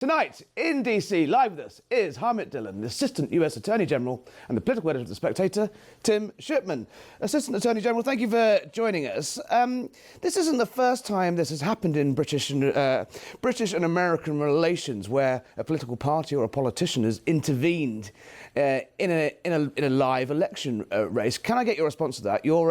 Tonight, in DC, live with us is Harmeet Dhillon, the Assistant US Attorney General and the political editor of The Spectator, Tim Shipman. Assistant Attorney General, thank you for joining us. This isn't the first time this has happened in British and American relations, where a political party or a politician has intervened in a live election race. Can I get your response to that? You were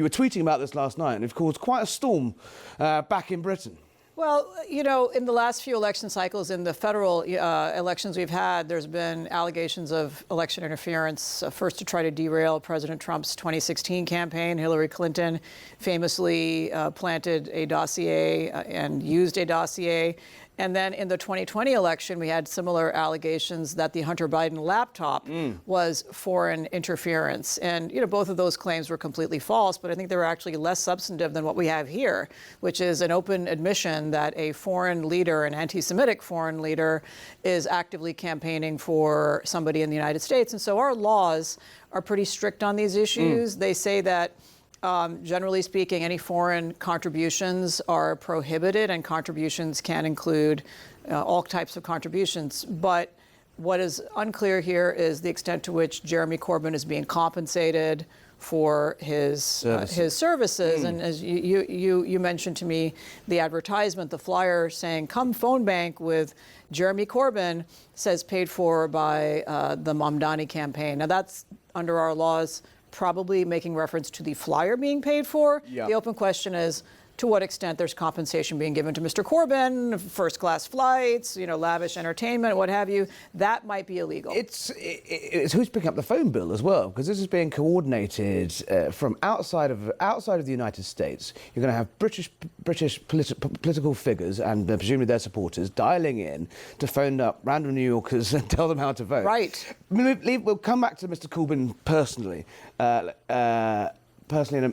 tweeting about this last night, and it caused quite a storm back in Britain. Well, you know, in the last few election cycles, in the federal elections we've had, there's been allegations of election interference, first to try to derail President Trump's 2016 campaign. Hillary Clinton famously planted a dossier and used a dossier. And then in the 2020 election, we had similar allegations that the Hunter Biden laptop was foreign interference. And, you know, both of those claims were completely false, but I think they were actually less substantive than what we have here, which is an open admission that a foreign leader, an anti-Semitic foreign leader, is actively campaigning for somebody in the United States. And so our laws are pretty strict on these issues. They say that generally speaking, any foreign contributions are prohibited, and contributions can include all types of contributions. But what is unclear here is the extent to which Jeremy Corbyn is being compensated for his services. And as you mentioned to me, the advertisement, the flyer saying, "Come phone bank with Jeremy Corbyn," says paid for by the Mamdani campaign. Now that's, under our laws, probably making reference to the flyer being paid for. Yeah. The open question is to what extent there's compensation being given to Mr. Corbyn, first-class flights, you know, lavish entertainment, what have you. That might be illegal. It's who's picking up the phone bill as well, because this is being coordinated from outside of the United States. You're going to have British political figures and presumably their supporters dialing in to phone up random New Yorkers and tell them how to vote. Right. We'll come back to Mr. Corbyn personally.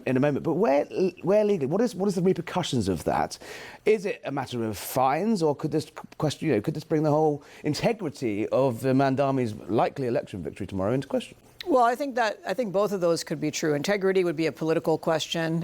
In a moment, but where legally, what is the repercussions of that? Is it a matter of fines, or could this question, could this bring the whole integrity of Mamdani's likely election victory tomorrow into question? Well, I think both of those could be true. Integrity would be a political question.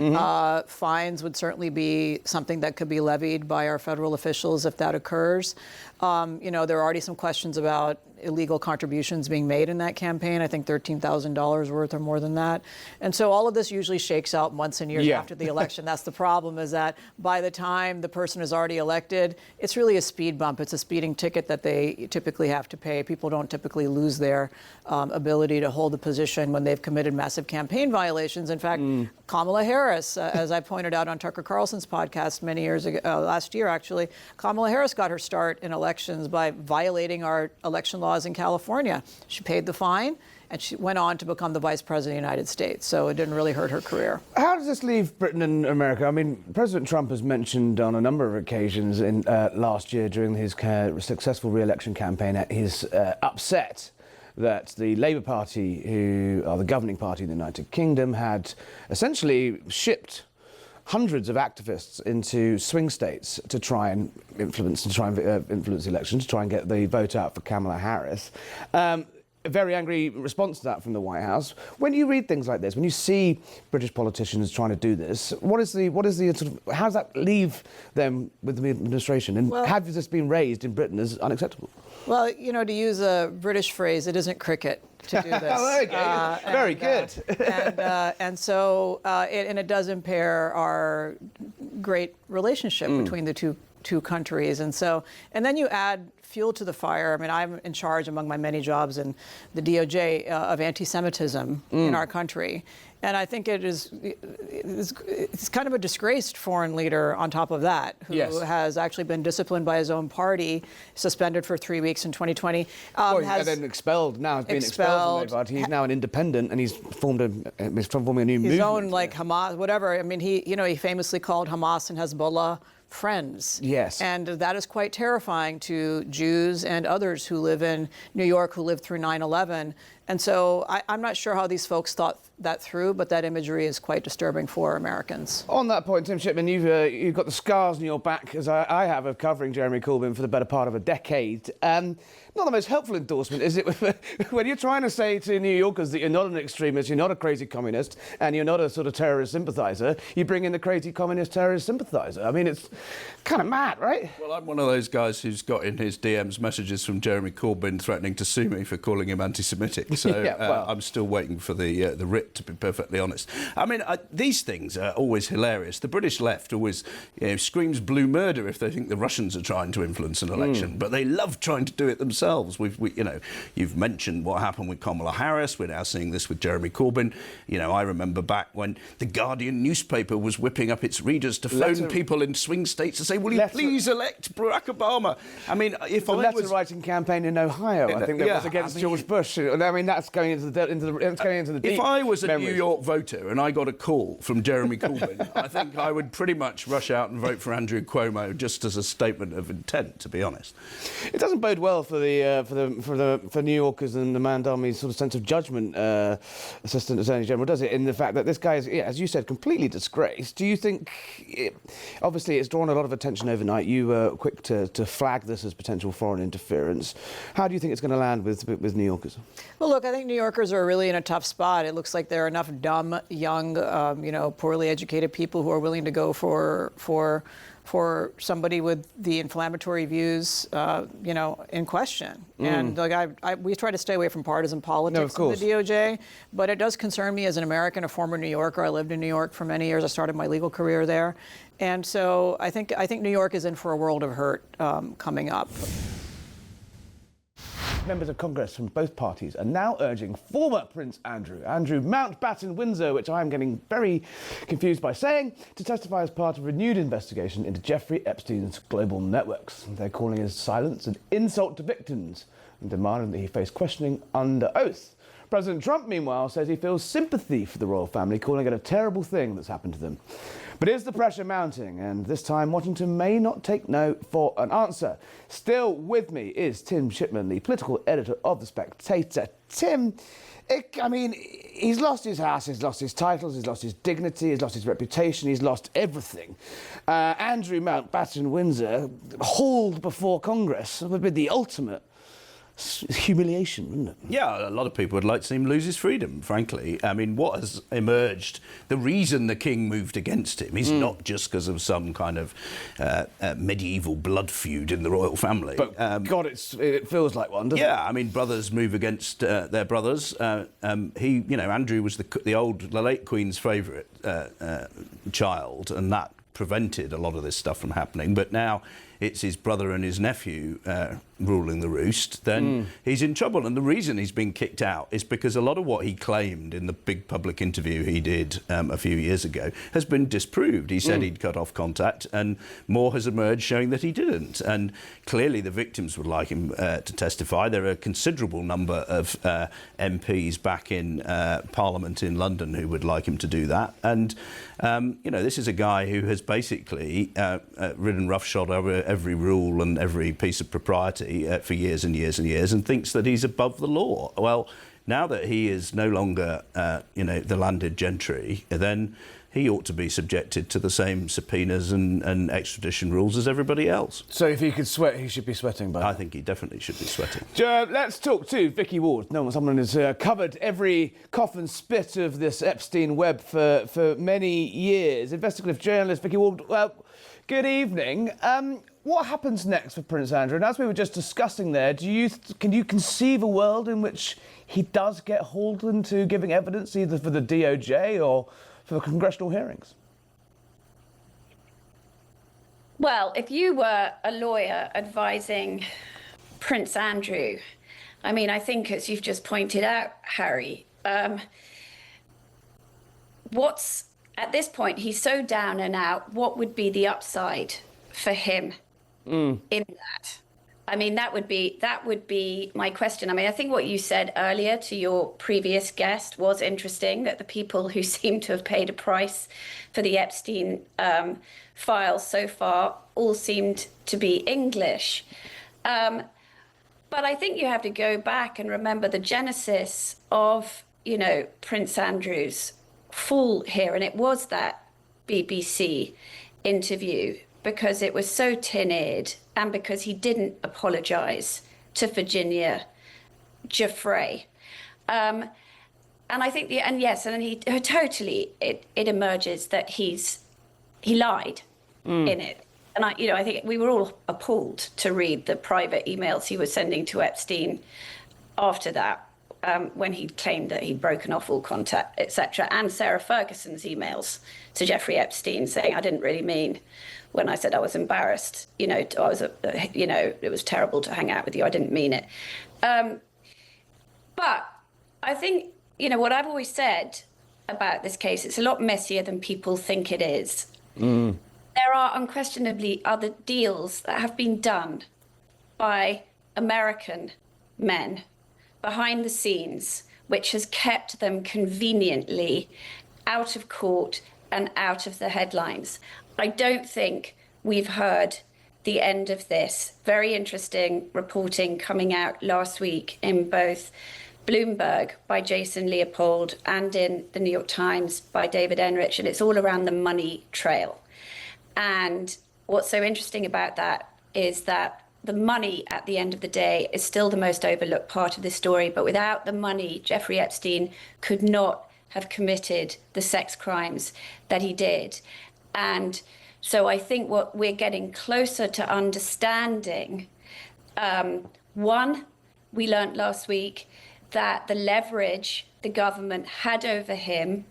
Fines would certainly be something that could be levied by our federal officials if that occurs. You know, there are already some questions about illegal contributions being made in that campaign. I think $13,000 worth or more than that. And so all of this usually shakes out months and years after the election. That's the problem, is that by the time the person is already elected, it's really a speed bump. It's a speeding ticket that they typically have to pay. People don't typically lose their ability to hold a position when they've committed massive campaign violations. In fact, Kamala Harris, as I pointed out on Tucker Carlson's podcast many years ago, last year actually, Kamala Harris got her start in elections by violating our election laws in California. She paid the fine, and she went on to become the vice president of the United States. So it didn't really hurt her career. How does this leave Britain and America? I mean, President Trump has mentioned on a number of occasions in last year during his successful re-election campaign that he's upset that the Labour Party, who are the governing party in the United Kingdom, had essentially shipped hundreds of activists into swing states to try and influence the election, to try and get the vote out for Kamala Harris. A very angry response to that from the White House. When you read things like this, when you see British politicians trying to do this, how does that leave them with the administration? And has this been raised in Britain as unacceptable? Well, you know, to use a British phrase, it isn't cricket to do this. Okay. Very good. And so it does impair our great relationship between the two countries. And then you add fuel to the fire. I mean, I'm in charge, among my many jobs in the DOJ, of anti-Semitism in our country. And I think it's kind of a disgraced foreign leader on top of that, who has actually been disciplined by his own party, suspended for 3 weeks in 2020. And then expelled. Now has been expelled from the party. He's now an independent, and he's forming a new movement. His own, like Hamas, whatever. I mean, he famously called Hamas and Hezbollah friends. Yes. And that is quite terrifying to Jews and others who live in New York, who lived through 9/11. And so I'm not sure how these folks thought that through, but that imagery is quite disturbing for Americans. On that point, Tim Shipman, you've got the scars on your back, as I have, of covering Jeremy Corbyn for the better part of a decade. Not the most helpful endorsement, is it, when you're trying to say to New Yorkers that you're not an extremist, you're not a crazy communist, and you're not a sort of terrorist sympathiser, you bring in the crazy communist terrorist sympathiser. I mean, it's kind of mad, right? Well, I'm one of those guys who's got in his DMs messages from Jeremy Corbyn threatening to sue me for calling him anti-Semitic. So Yeah, well. I'm still waiting for the writ, to be perfectly honest. I mean, these things are always hilarious. The British left always screams blue murder if they think the Russians are trying to influence an election, but they love trying to do it themselves. You've mentioned what happened with Kamala Harris. We're now seeing this with Jeremy Corbyn. I remember back when the Guardian newspaper was whipping up its readers to phone people in swing states to say, will you please elect Barack Obama? I mean, if I was... The letter-writing campaign in Ohio, I think that was against George Bush. I mean, that's going into the deep If I was a memories. New York voter and I got a call from Jeremy Corbyn, I think I would pretty much rush out and vote for Andrew Cuomo just as a statement of intent, to be honest. It doesn't bode well for New Yorkers and the Mamdani's sort of sense of judgment, Assistant Attorney General, does it? In the fact that this guy is, as you said, completely disgraced. Do you think, obviously, it's drawn a lot of attention overnight. You were quick to flag this as potential foreign interference. How do you think it's going to land with New Yorkers? Well, look, I think New Yorkers are really in a tough spot. It looks like there are enough dumb, young, poorly educated people who are willing to go for somebody with the inflammatory views, in question. And we try to stay away from partisan politics in the DOJ, but it does concern me as an American, a former New Yorker. I lived in New York for many years. I started my legal career there. And so I think New York is in for a world of hurt coming up. Members of Congress from both parties are now urging former Prince Andrew Mountbatten-Windsor, which I'm getting very confused by saying, to testify as part of a renewed investigation into Jeffrey Epstein's global networks. They're calling his silence an insult to victims and demanding that he face questioning under oath. President Trump, meanwhile, says he feels sympathy for the royal family, calling it a terrible thing that's happened to them. But is the pressure mounting? And this time, Washington may not take no for an answer. Still with me is Tim Shipman, the political editor of The Spectator. Tim, he's lost his house, he's lost his titles, he's lost his dignity, he's lost his reputation, he's lost everything. Andrew Mountbatten-Windsor, hauled before Congress, would be the ultimate humiliation, wouldn't it? Yeah, a lot of people would like to see him lose his freedom, frankly. I mean, what has emerged, the reason the king moved against him is not just because of some kind of medieval blood feud in the royal family. But, God, it feels like one, doesn't it? Yeah, I mean, brothers move against their brothers. Andrew was the late Queen's favourite child, and that prevented a lot of this stuff from happening. But now it's his brother and his nephew ruling the roost, then he's in trouble. And the reason he's been kicked out is because a lot of what he claimed in the big public interview he did a few years ago has been disproved. He said he'd cut off contact, and more has emerged showing that he didn't. And clearly the victims would like him to testify. There are a considerable number of MPs back in Parliament in London who would like him to do that. And, this is a guy who has basically ridden roughshod over every rule and every piece of propriety for years and years and years, and thinks that he's above the law. Well, now that he is no longer, the landed gentry, then he ought to be subjected to the same subpoenas and extradition rules as everybody else. So if he could sweat, he should be sweating by now. I think he definitely should be sweating. Let's talk to Vicky Ward. Someone who's covered every cough and spit of this Epstein web for many years. Investigative journalist Vicky Ward, well, good evening. What happens next for Prince Andrew? And as we were just discussing there, can you conceive a world in which he does get hauled into giving evidence either for the DOJ or for the congressional hearings? Well, if you were a lawyer advising Prince Andrew, I think, as you've just pointed out, Harry, at this point, he's so down and out, what would be the upside for him in that? That would be my question. I think what you said earlier to your previous guest was interesting, that the people who seem to have paid a price for the Epstein files so far all seemed to be English. But But I think you have to go back and remember the genesis of, Prince Andrew's fall here. And it was that BBC interview, because it was so tin-eared and because he didn't apologise to Virginia Giuffre. And I think, and then he totally, it emerges that he lied in it. And I think we were all appalled to read the private emails he was sending to Epstein after that, when he claimed that he'd broken off all contact, etc. And Sarah Ferguson's emails to Jeffrey Epstein saying, I didn't really mean when I said I was embarrassed, it was terrible to hang out with you. I didn't mean it. But I think, what I've always said about this case, it's a lot messier than people think it is. There are unquestionably other deals that have been done by American men behind the scenes, which has kept them conveniently out of court and out of the headlines. I don't think we've heard the end of this. Very interesting reporting coming out last week in both Bloomberg by Jason Leopold and in the New York Times by David Enrich, and it's all around the money trail. And what's so interesting about that is that the money at the end of the day is still the most overlooked part of this story. But without the money, Jeffrey Epstein could not have committed the sex crimes that he did. And so I think what we're getting closer to understanding, one, we learned last week that the leverage the government had over him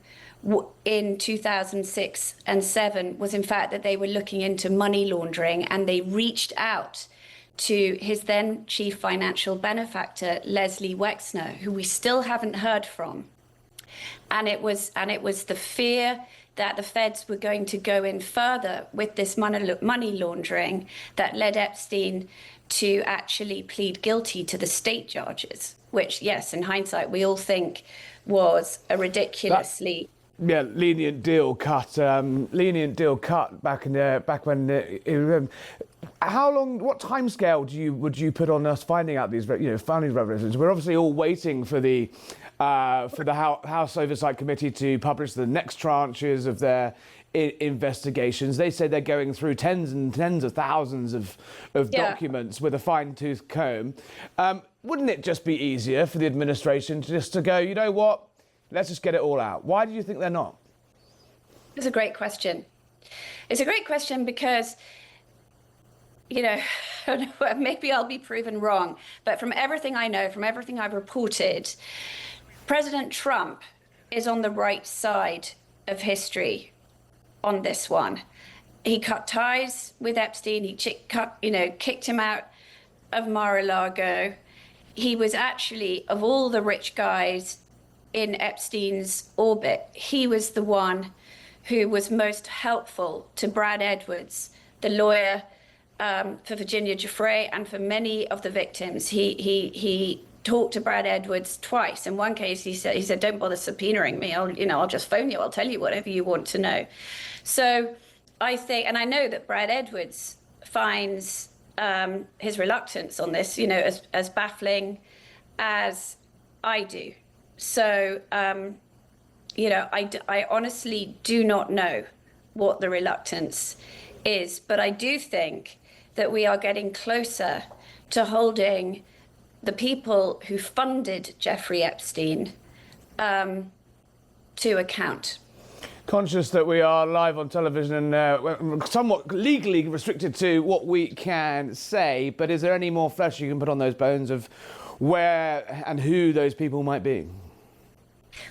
in 2006 and 2007 was in fact that they were looking into money laundering, and they reached out to his then chief financial benefactor, Leslie Wexner, who we still haven't heard from. And it was the fear that the feds were going to go in further with this money laundering that led Epstein to actually plead guilty to the state charges, which, yes, in hindsight, we all think was a ridiculously... lenient deal cut back when. How long? What timescale would you put on us finding out these revelations? We're obviously all waiting for the House Oversight Committee to publish the next tranches of their investigations. They say they're going through tens and tens of thousands of documents with a fine-tooth comb. Wouldn't it just be easier for the administration to go, you know what? Let's just get it all out. Why do you think they're not? It's a great question. It's a great question because, maybe I'll be proven wrong, but from everything I know, from everything I've reported, President Trump is on the right side of history on this one. He cut ties with Epstein. He kicked him out of Mar-a-Lago. He was actually, of all the rich guys in Epstein's orbit, he was the one who was most helpful to Brad Edwards, the lawyer for Virginia Giuffre and for many of the victims. He talked to Brad Edwards twice. In one case, he said, "Don't bother subpoenaing me. I'll just phone you. I'll tell you whatever you want to know." So I think, and I know that Brad Edwards finds his reluctance on this, as baffling as I do. So, I honestly do not know what the reluctance is, but I do think that we are getting closer to holding the people who funded Jeffrey Epstein to account. Conscious that we are live on television and somewhat legally restricted to what we can say, but is there any more flesh you can put on those bones of where and who those people might be?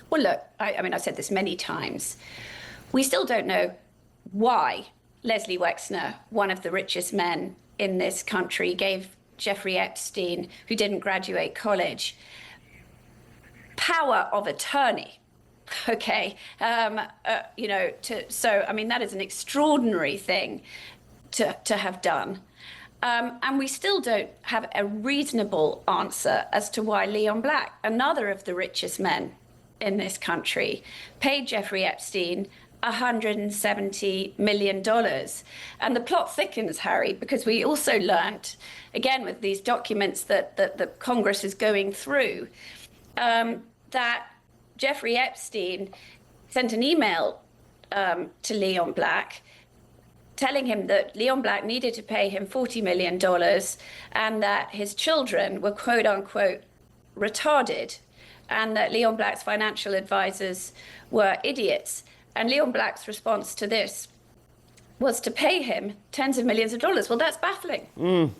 Well, look, I've said this many times. We still don't know why Leslie Wexner, one of the richest men in this country, gave Jeffrey Epstein, who didn't graduate college, power of attorney. Okay, that is an extraordinary thing to have done. And we still don't have a reasonable answer as to why Leon Black, another of the richest men in this country, paid Jeffrey Epstein $170 million. And the plot thickens, Harry, because we also learnt, again, with these documents that Congress is going through, that Jeffrey Epstein sent an email to Leon Black telling him that Leon Black needed to pay him $40 million and that his children were, quote unquote, retarded, and that Leon Black's financial advisors were idiots. And Leon Black's response to this was to pay him tens of millions of dollars. Well, that's baffling.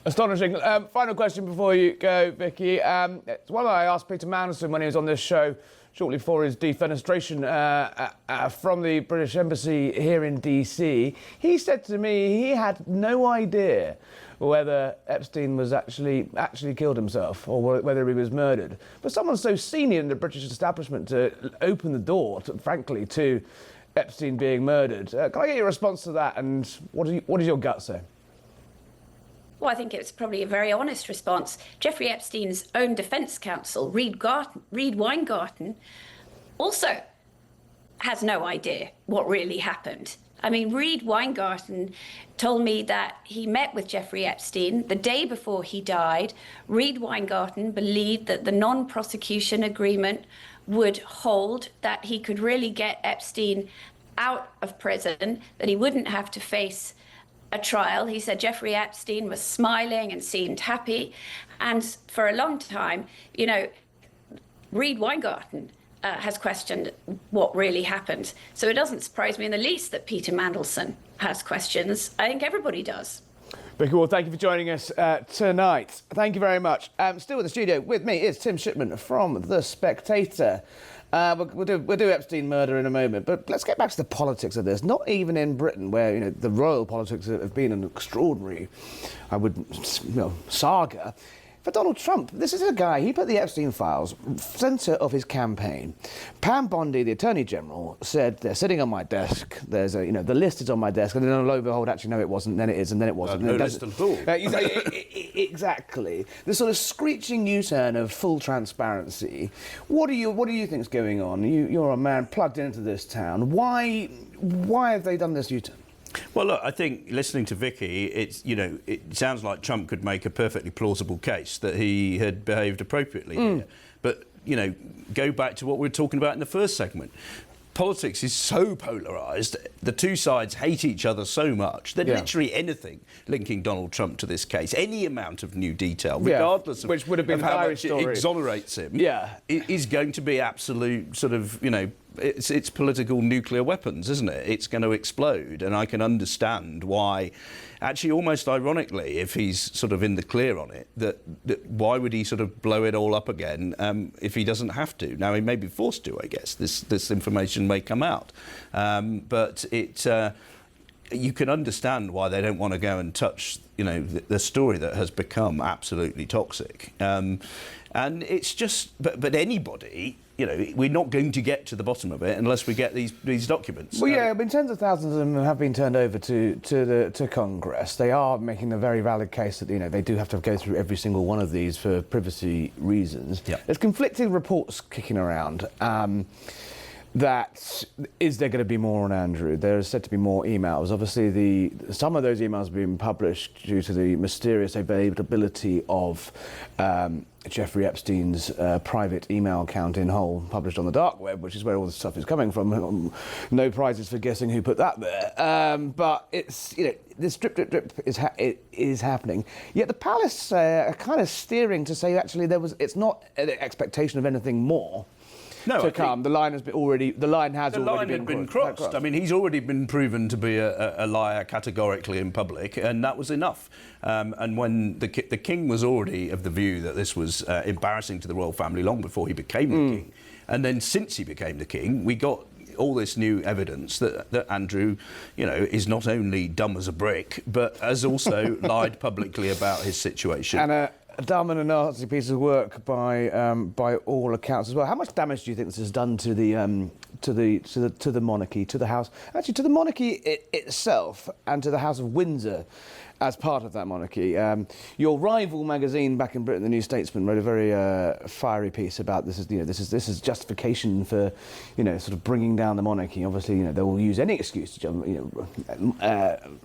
Astonishing. Final question before you go, Vicky. It's one that I asked Peter Mandelson when he was on this show shortly before his defenestration from the British Embassy here in DC. He said to me he had no idea whether Epstein was actually killed himself or whether he was murdered. But someone so senior in the British establishment to open the door, frankly, to Epstein being murdered. Can I get your response to that? And what does your gut say? Well, I think it's probably a very honest response. Jeffrey Epstein's own defense counsel, Reed Weingarten, also has no idea what really happened. I mean, Reed Weingarten told me that he met with Jeffrey Epstein the day before he died. Reed Weingarten believed that the non-prosecution agreement would hold, that he could really get Epstein out of prison, that he wouldn't have to face a trial. He said Jeffrey Epstein was smiling and seemed happy. And for a long time, you know, Reed Weingarten has questioned what really happened. So it doesn't surprise me in the least that Peter Mandelson has questions. I think everybody does. Vicky Ward, thank you for joining us tonight. Thank you very much. Still in the studio with me is Tim Shipman from The Spectator. We'll do Epstein murder in a moment, but let's get back to the politics of this. Not even in Britain, where the royal politics have been an extraordinary, saga. For Donald Trump, this is a guy, he put the Epstein files centre of his campaign. Pam Bondi, the Attorney General, said they're sitting on my desk. There's the list is on my desk, and then lo and behold, actually no, it wasn't. Then it is, and then it wasn't. No list at all. Exactly. This sort of screeching U-turn of full transparency. What do you think's going on? You're a man plugged into this town. Why have they done this U-turn? Well, look, I think listening to Vicky, it sounds like Trump could make a perfectly plausible case that he had behaved appropriately here. But, go back to what we were talking about in the first segment. Politics is so polarised, the two sides hate each other so much that literally anything linking Donald Trump to this case, any amount of new detail, regardless which would have been of how much it exonerates him, is going to be absolute sort of, it's political nuclear weapons, isn't it? It's going to explode. And I can understand why, actually almost ironically, if he's sort of in the clear on it, that why would he sort of blow it all up again if he doesn't have to? Now, he may be forced to, I guess. This information may come out. But you can understand why they don't want to go and touch, the story that has become absolutely toxic. And it's just, but anybody, we're not going to get to the bottom of it unless we get these documents. Well, tens of thousands of them have been turned over to Congress. They are making a very valid case that they do have to go through every single one of these for privacy reasons. Yeah. There's conflicting reports kicking around. That is there going to be more on Andrew? There is said to be more emails. Obviously, some of those emails have been published due to the mysterious availability of Jeffrey Epstein's private email account in whole, published on the dark web, which is where all this stuff is coming from. No prizes for guessing who put that there. But it's this drip is happening. Yet the palace are kind of steering to say actually it's not an expectation of anything more. To come. The line has already been crossed. I mean, he's already been proven to be a liar categorically in public, and that was enough. And when the king was already of the view that this was embarrassing to the royal family long before he became the king, and then since he became the king, we got all this new evidence that Andrew, is not only dumb as a brick, but has also lied publicly about his situation. And a dumb and a nasty piece of work by all accounts as well. How much damage do you think this has done to the monarchy, to the house, actually to the monarchy itself, and to the House of Windsor as part of that monarchy. Your rival magazine back in Britain, The New Statesman, wrote a very fiery piece about this. This is justification for, sort of bringing down the monarchy. Obviously, they will use any excuse to,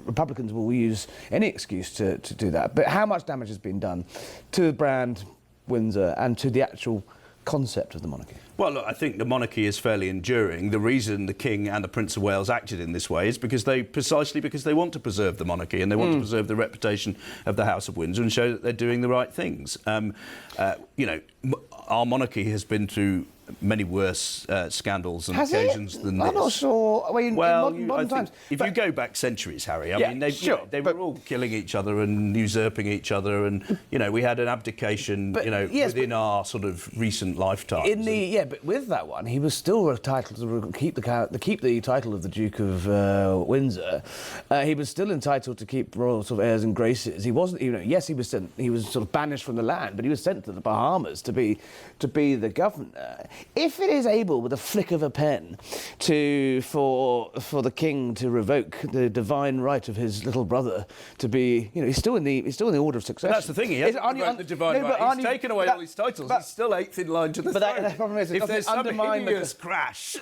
Republicans will use any excuse to do that. But how much damage has been done to the brand Windsor and to the actual concept of the monarchy? Well, look, I think the monarchy is fairly enduring. The reason the King and the Prince of Wales acted in this way is precisely because they want to preserve the monarchy and they want to preserve the reputation of the House of Windsor and show that they're doing the right things. Our monarchy has been through many worse scandals and occasions than this. I'm not sure. Modern times. If you go back centuries, Harry, I mean, they were all killing each other and usurping each other, and we had an abdication, within our sort of recent lifetime. But with that one, he was still entitled to keep the title of the Duke of Windsor. He was still entitled to keep royal sort of airs and graces. He wasn't, yes, he was sort of banished from the land, but he was sent to the Bahamas to be the governor. If it is able, with a flick of a pen, for the king to revoke the divine right of his little brother to be, he's still in the order of succession. But that's the thing. He hasn't revoked the divine right. He's taken away all his titles. He's still 8th in line to the throne. The problem is, if there's some hideous crash,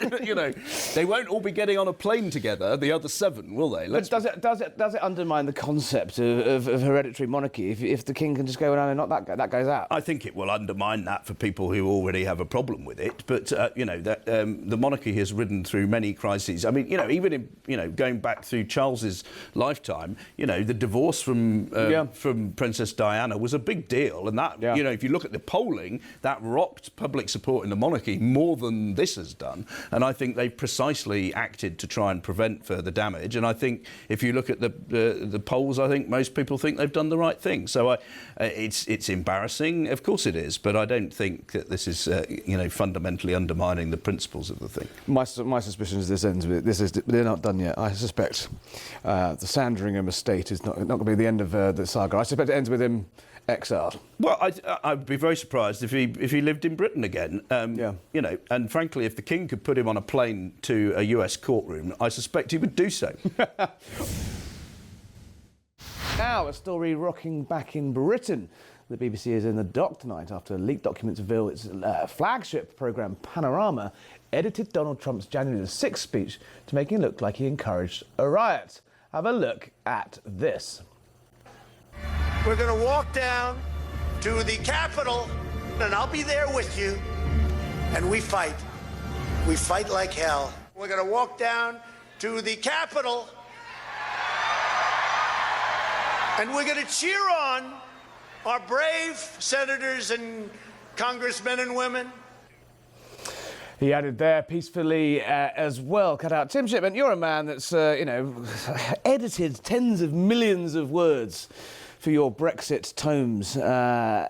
they won't all be getting on a plane together. The other 7, will they? But does it undermine the concept of hereditary monarchy if the king can just go around and knock that goes out? I think it will undermine that for people who already have a problem with it. But the monarchy has ridden through many crises. I mean, even in going back through Charles's lifetime, the divorce from Princess Diana was a big deal, and that if you look at the polling, that rocked public support in the monarchy more than this has done. And I think they precisely acted to try and prevent further damage. And I think if you look at the polls, I think most people think they've done the right thing. So it's embarrassing, of course it is, but I don't think that this is fundamentally undermining the principles of the thing. My suspicion is they're not done yet. I suspect the Sandringham estate is not going to be the end of the saga. I suspect it ends with him exiled. Well, I'd be very surprised if he lived in Britain again. And frankly, if the King could put him on a plane to a US courtroom, I suspect he would do so. Now, a story rocking back in Britain. The BBC is in the dock tonight after leaked documents reveal its flagship programme, Panorama, edited Donald Trump's January 6th speech to make it look like he encouraged a riot. Have a look at this. We're going to walk down to the Capitol, and I'll be there with you, and we fight. We fight like hell. We're going to walk down to the Capitol, and we're going to cheer on our brave senators and congressmen and women. He added there peacefully as well. Cut out. Tim Shipman, you're a man that's, edited tens of millions of words for your Brexit tomes. And,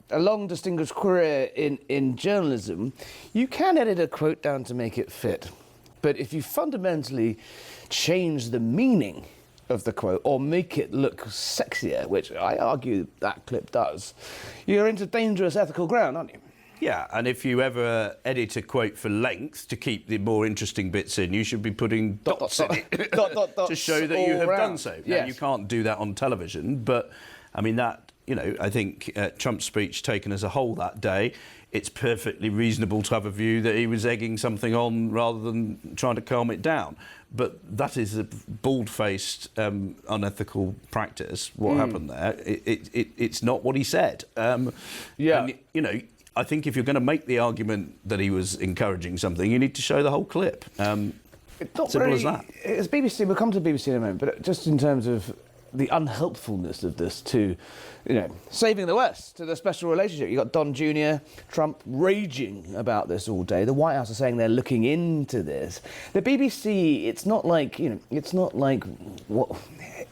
a long distinguished career in journalism. You can edit a quote down to make it fit. But if you fundamentally change the meaning of the quote or make it look sexier, which I argue that clip does, you're into dangerous ethical ground, aren't you? Yeah, and if you ever edit a quote for length to keep the more interesting bits in, you should be putting dots in it to show that you have done so. Yes. Now, you can't do that on television, but I mean that, I think Trump's speech taken as a whole that day, it's perfectly reasonable to have a view that he was egging something on rather than trying to calm it down. But that is a bald-faced, unethical practice, what happened there. It's not what he said. And, I think if you're going to make the argument that he was encouraging something, you need to show the whole clip. Simple as that. It's BBC, we'll come to BBC in a moment, but just in terms of the unhelpfulness of this to, saving the West, to the special relationship. You've got Don Jr., Trump raging about this all day. The White House are saying they're looking into this. The BBC, it's not like what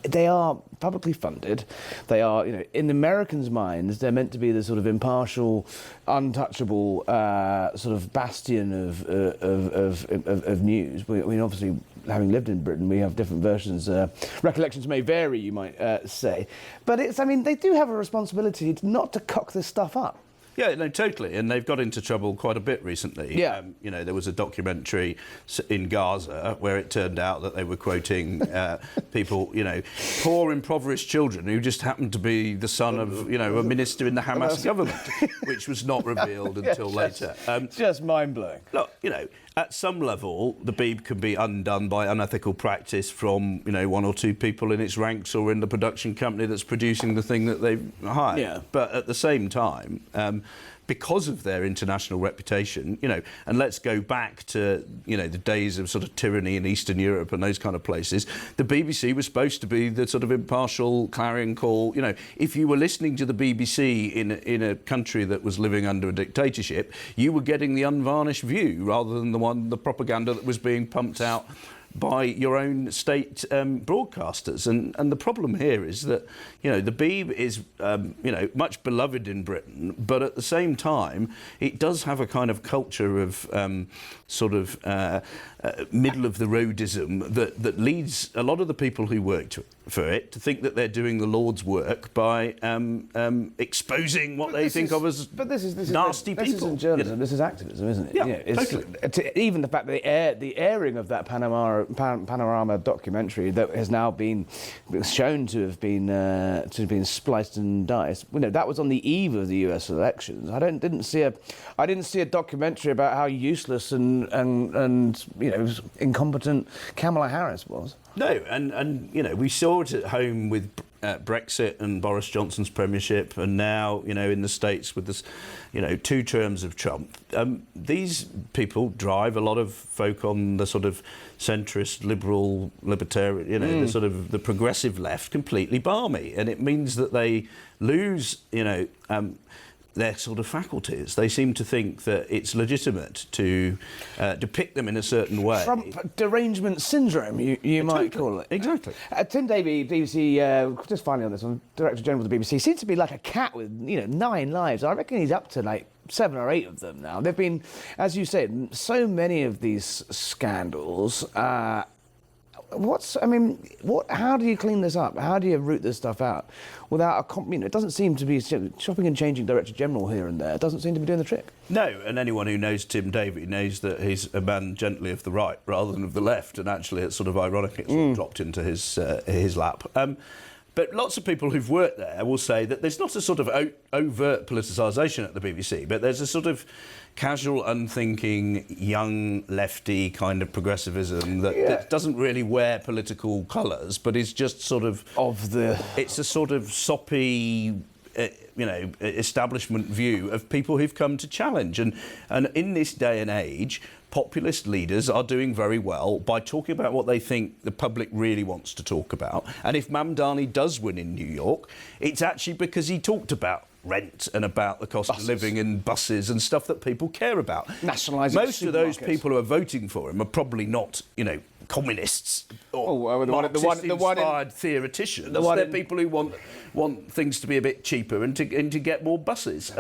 they are publicly funded. They are, in the Americans' minds, they're meant to be the sort of impartial, untouchable sort of bastion of news. I mean, obviously, having lived in Britain, we have different versions. Recollections may vary, you might say. But they do have a responsibility not to cock this stuff up. Yeah, no, totally. And they've got into trouble quite a bit recently. Yeah. You know, there was a documentary in Gaza where it turned out that they were quoting people, you know, poor, impoverished children who just happened to be the son of, you know, a minister in the Hamas government, which was not revealed until later. Just mind-blowing. Look, you know, at some level, the Beeb can be undone by unethical practice from, you know, one or two people in its ranks or in the production company that's producing the thing that they've hired. Yeah. But at the same time, because of their international reputation, you know, and let's go back to, you know, the days of sort of tyranny in Eastern Europe and those kind of places, the BBC was supposed to be the sort of impartial clarion call. You know, if you were listening to the BBC in a country that was living under a dictatorship, you were getting the unvarnished view rather than the propaganda that was being pumped out by your own state broadcasters. And the problem here is that, you know, the Beeb is, you know, much beloved in Britain, but at the same time, it does have a kind of culture of sort of middle-of-the-roadism that leads a lot of the people who work for it to think that they're doing the Lord's work by exposing what they think of as nasty people. This isn't journalism, this is activism, isn't it? Yeah, totally. Even the fact that the airing of that Panorama documentary that has now been shown to have been spliced and diced, you know, that was on the eve of the US elections. I didn't see a documentary about how useless and you know, incompetent Kamala Harris was. No, and you know, we saw it at home with Brexit and Boris Johnson's premiership, and now, you know, in the States with this, you know, 2 terms of Trump. These people drive a lot of folk on the sort of centrist, liberal, libertarian, you know, the sort of the progressive left completely balmy, and it means that they lose, you know, their sort of faculties. They seem to think that it's legitimate to depict them in a certain way. Trump derangement syndrome, you might call it. Exactly. Tim Davie, BBC, just finally on this one, Director General of the BBC, seems to be like a cat with, you know, 9 lives. I reckon he's up to like 7 or 8 of them now. There've been, as you said, so many of these scandals. How do you clean this up? How do you root this stuff out without it doesn't seem to be chopping and changing Director General here and there. It doesn't seem to be doing the trick. No, and anyone who knows Tim Davie knows that he's a man gently of the right rather than of the left, and actually it's sort of ironic it's sort of dropped into his lap. But lots of people who've worked there will say that there's not a sort of overt politicisation at the BBC, but there's a sort of casual, unthinking, young, lefty kind of progressivism that doesn't really wear political colours, but is just sort of it's a sort of soppy, you know, establishment view of people who've come to challenge. And in this day and age, populist leaders are doing very well by talking about what they think the public really wants to talk about. And if Mamdani does win in New York, it's actually because he talked about rent and about the cost of living and buses and stuff that people care about. Nationalising most of those people who are voting for him are probably not, you know, communists or Marxist-inspired theoreticians. They're people who want things to be a bit cheaper and to get more buses.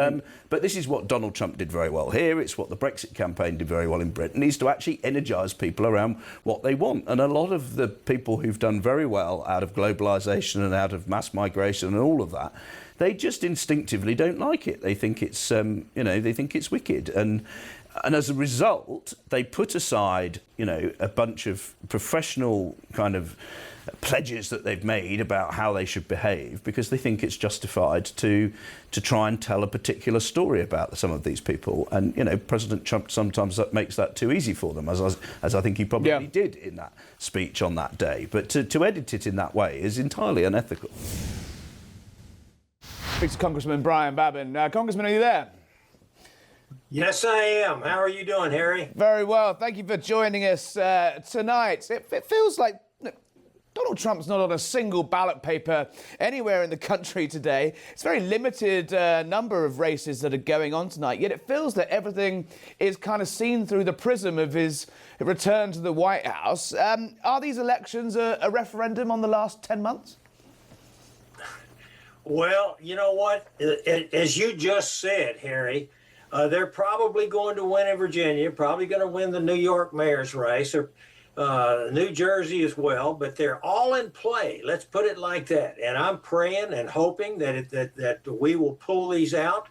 But this is what Donald Trump did very well here. It's what the Brexit campaign did very well in Britain, is to actually energise people around what they want. And a lot of the people who've done very well out of globalisation and out of mass migration and all of that, they just instinctively don't like it. They think it's, you know, they think it's wicked. And as a result, they put aside, you know, a bunch of professional kind of pledges that they've made about how they should behave because they think it's justified to try and tell a particular story about some of these people. And, you know, President Trump sometimes makes that too easy for them, as I think he probably did in that speech on that day. But to edit it in that way is entirely unethical. It's Congressman Brian Babin. Congressman, are you there? Yes, I am. How are you doing, Harry? Very well. Thank you for joining us tonight. It feels like Donald Trump's not on a single ballot paper anywhere in the country today. It's a very limited number of races that are going on tonight, yet it feels that everything is kind of seen through the prism of his return to the White House. Are these elections a referendum on the last 10 months? Well, you know what? As you just said, Harry, they're probably going to win in Virginia, probably going to win the New York mayor's race, or New Jersey as well, but they're all in play. Let's put it like that. And I'm praying and hoping that we will pull these out.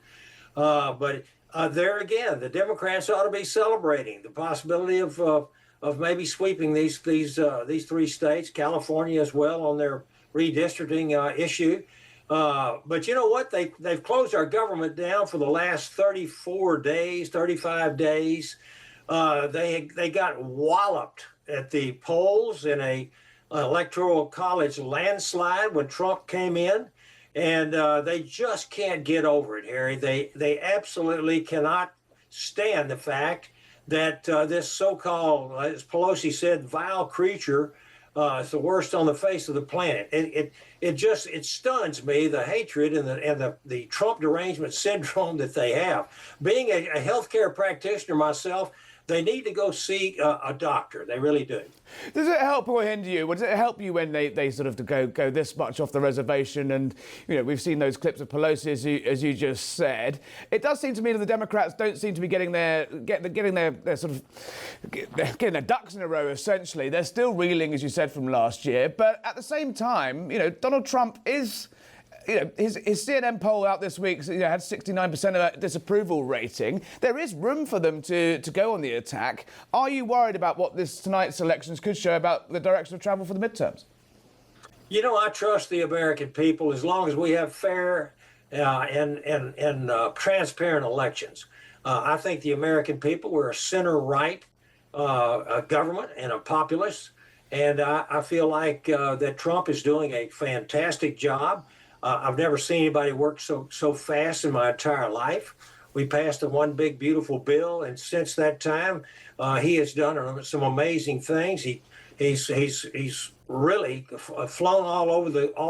But there again, the Democrats ought to be celebrating the possibility of maybe sweeping these three states, California as well, on their redistricting issue. But you know what? They've closed our government down for the last 34 days, 35 days. They got walloped at the polls in a electoral college landslide when Trump came in, and they just can't get over it, Harry. They absolutely cannot stand the fact that this so-called, as Pelosi said, vile creature is the worst on the face of the planet. It stuns me, the hatred and the Trump derangement syndrome that they have. Being a healthcare practitioner myself, they need to go see a doctor. They really do. Does it help or hinder you? Does it help you when they sort of go this much off the reservation? And we've seen those clips of Pelosi, as you just said. It does seem to me that the Democrats don't seem to be getting their ducks in a row. Essentially, they're still reeling, as you said, from last year. But at the same time, Donald Trump is. His CNN poll out this week had 69% of a disapproval rating. There is room for them to go on the attack. Are you worried about what tonight's elections could show about the direction of travel for the midterms? I trust the American people as long as we have fair and transparent elections. I think the American people, we're a center-right government and a populist, and I feel like that Trump is doing a fantastic job. I've never seen anybody work so fast in my entire life. We passed a one big beautiful bill, and since that time, he has done some amazing things. He's really flown all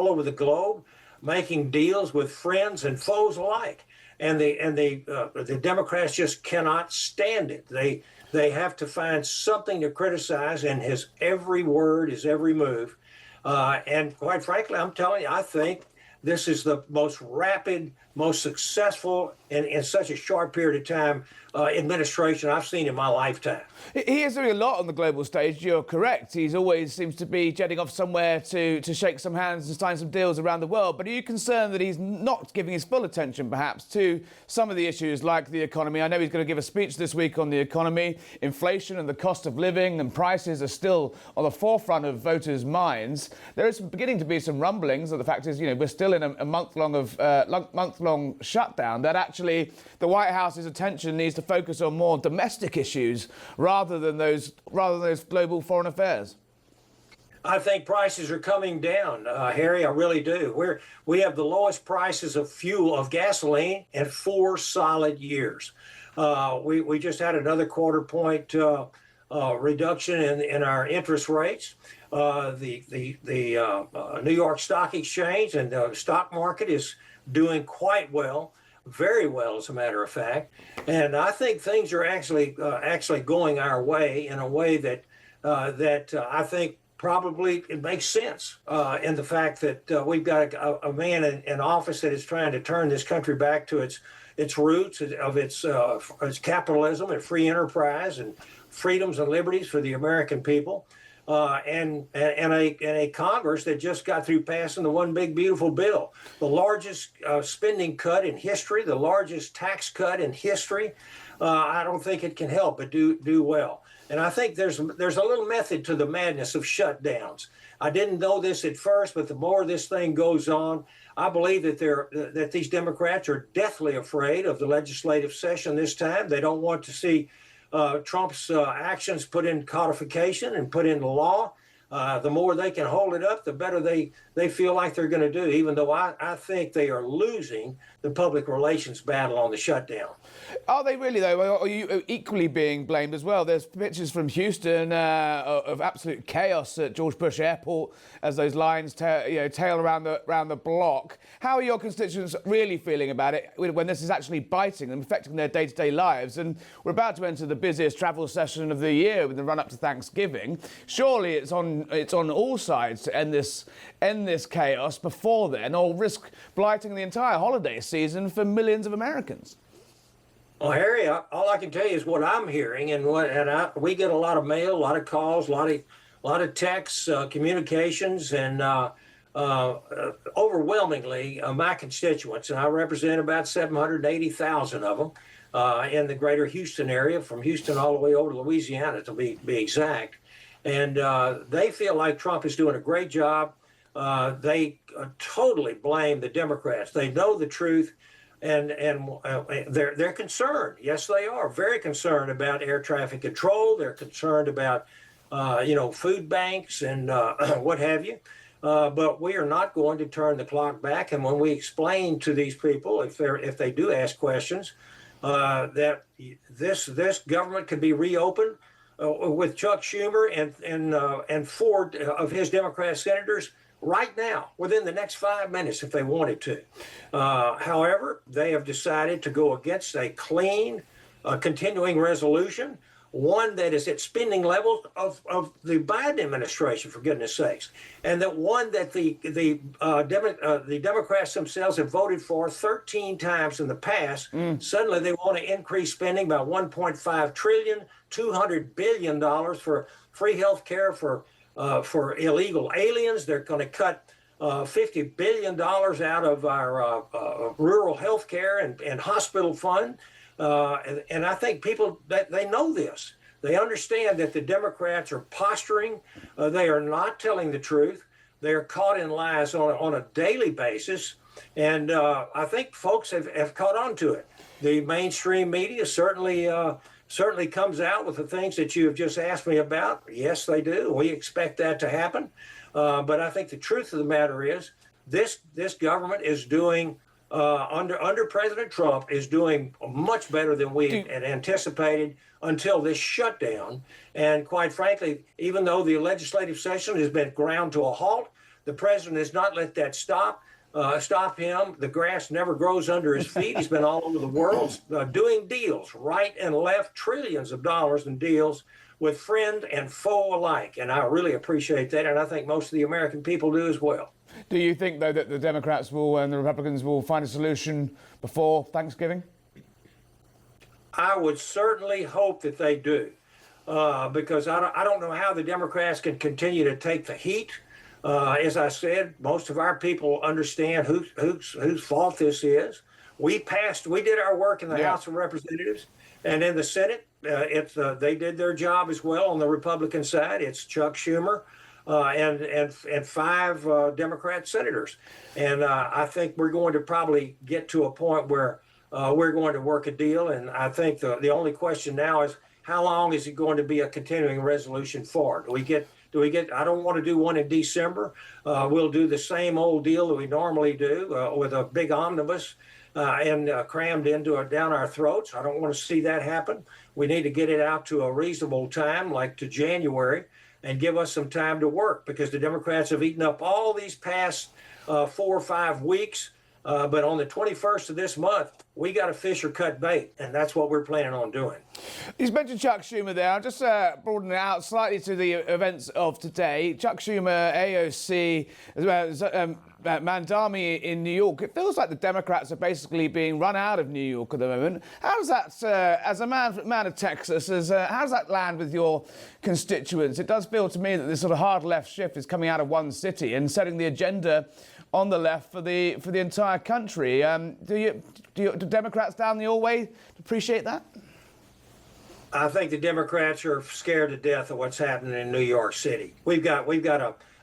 over the globe, making deals with friends and foes alike. And the Democrats just cannot stand it. They have to find something to criticize in his every word, his every move. And quite frankly, I'm telling you, I think this is the most rapid, most successful, in such a short period of time, administration I've seen in my lifetime. He is doing a lot on the global stage, you're correct. He always seems to be jetting off somewhere to shake some hands and sign some deals around the world. But are you concerned that he's not giving his full attention, perhaps, to some of the issues like the economy? I know he's going to give a speech this week on the economy. Inflation and the cost of living and prices are still on the forefront of voters' minds. There is beginning to be some rumblings that the fact is, we're still in a month-long shutdown, that actually the White House's attention needs to focus on more domestic issues rather than those global foreign affairs. I think prices are coming down, Harry. I really do. We have the lowest prices of gasoline in 4 solid years. We just had another quarter point reduction in our interest rates. The New York Stock Exchange and the stock market is doing quite well. Very well, as a matter of fact, and I think things are actually going our way in a way that I think probably it makes sense in the fact that we've got a man in office that is trying to turn this country back to its roots of its capitalism and free enterprise and freedoms and liberties for the American people. And a Congress that just got through passing the one big beautiful bill, the largest spending cut in history, the largest tax cut in history. I don't think it can help but do well. And I think there's a little method to the madness of shutdowns. I didn't know this at first, but the more this thing goes on, I believe that these Democrats are deathly afraid of the legislative session this time. They don't want to see Trump's actions put in codification and put into law. The more they can hold it up, the better they feel like they're going to do, even though I think they are losing the public relations battle on the shutdown. Are they really, though? Or are you equally being blamed as well? There's pictures from Houston of absolute chaos at George Bush Airport as those lines tail around the block. How are your constituents really feeling about it when this is actually biting them, affecting their day-to-day lives? And we're about to enter the busiest travel session of the year with the run-up to Thanksgiving. Surely it's on all sides to end this chaos before then, or risk blighting the entire holiday season for millions of Americans. Well, Harry, all I can tell you is what I'm hearing, and we get a lot of mail, a lot of calls, a lot of texts, communications, and overwhelmingly my constituents, and I represent about 780,000 of them in the greater Houston area, from Houston all the way over to Louisiana, to be exact. And they feel like Trump is doing a great job. They totally blame the Democrats. They know the truth, and they're concerned. Yes, they are very concerned about air traffic control. They're concerned about food banks and what have you. But we are not going to turn the clock back. And when we explain to these people, if they do ask questions, that this government could be reopened with Chuck Schumer and 4 of his Democrat senators right now, within the next 5 minutes, if they wanted to. However, they have decided to go against a clean, continuing resolution, one that is at spending levels of the Biden administration, for goodness sakes, and that one that the Democrats themselves have voted for 13 times in the past. Suddenly they want to increase spending by $1.5 trillion, $200 billion for free health care for illegal aliens. They're going to cut $50 billion out of our rural health care and hospital fund. And I think people, they know this. They understand that the Democrats are posturing. They are not telling the truth. They are caught in lies on a daily basis. And I think folks have caught on to it. The mainstream media certainly comes out with the things that you have just asked me about. Yes, they do. We expect that to happen. But I think the truth of the matter is this government is doing, under President Trump, is doing much better than we had anticipated until this shutdown. And quite frankly, even though the legislative session has been ground to a halt, the president has not let that stop him. The grass never grows under his feet. He's been all over the world doing deals, right and left, trillions of dollars in deals with friend and foe alike. And I really appreciate that. And I think most of the American people do as well. Do you think, though, that the Democrats will and the Republicans will find a solution before Thanksgiving? I would certainly hope that they do, because I don't know how the Democrats can continue to take the heat. As I said, most of our people understand whose fault this is. We did our work in the House of Representatives, and in the Senate, they did their job as well. On the Republican side, it's Chuck Schumer and 5 Democrat senators, and I think we're going to probably get to a point where we're going to work a deal. And I think the only question now is, how long is it going to be a continuing resolution for? Do we get? I don't want to do one in December. We'll do the same old deal that we normally do with a big omnibus and crammed down our throats. I don't want to see that happen. We need to get it out to a reasonable time, like to January, and give us some time to work, because the Democrats have eaten up all these past 4 or 5 weeks. But on the 21st of this month, we got to fish or cut bait, and that's what we're planning on doing. He's mentioned Chuck Schumer there. I'll just broaden it out slightly to the events of today. Chuck Schumer, AOC, as well as Mamdani in New York. It feels like the Democrats are basically being run out of New York at the moment. How does that, as a man of Texas, how does that land with your constituents? It does feel to me that this sort of hard left shift is coming out of one city and setting the agenda on the left for the entire country. Do Democrats down your way appreciate that? I think the Democrats are scared to death of what's happening in New York City. We've got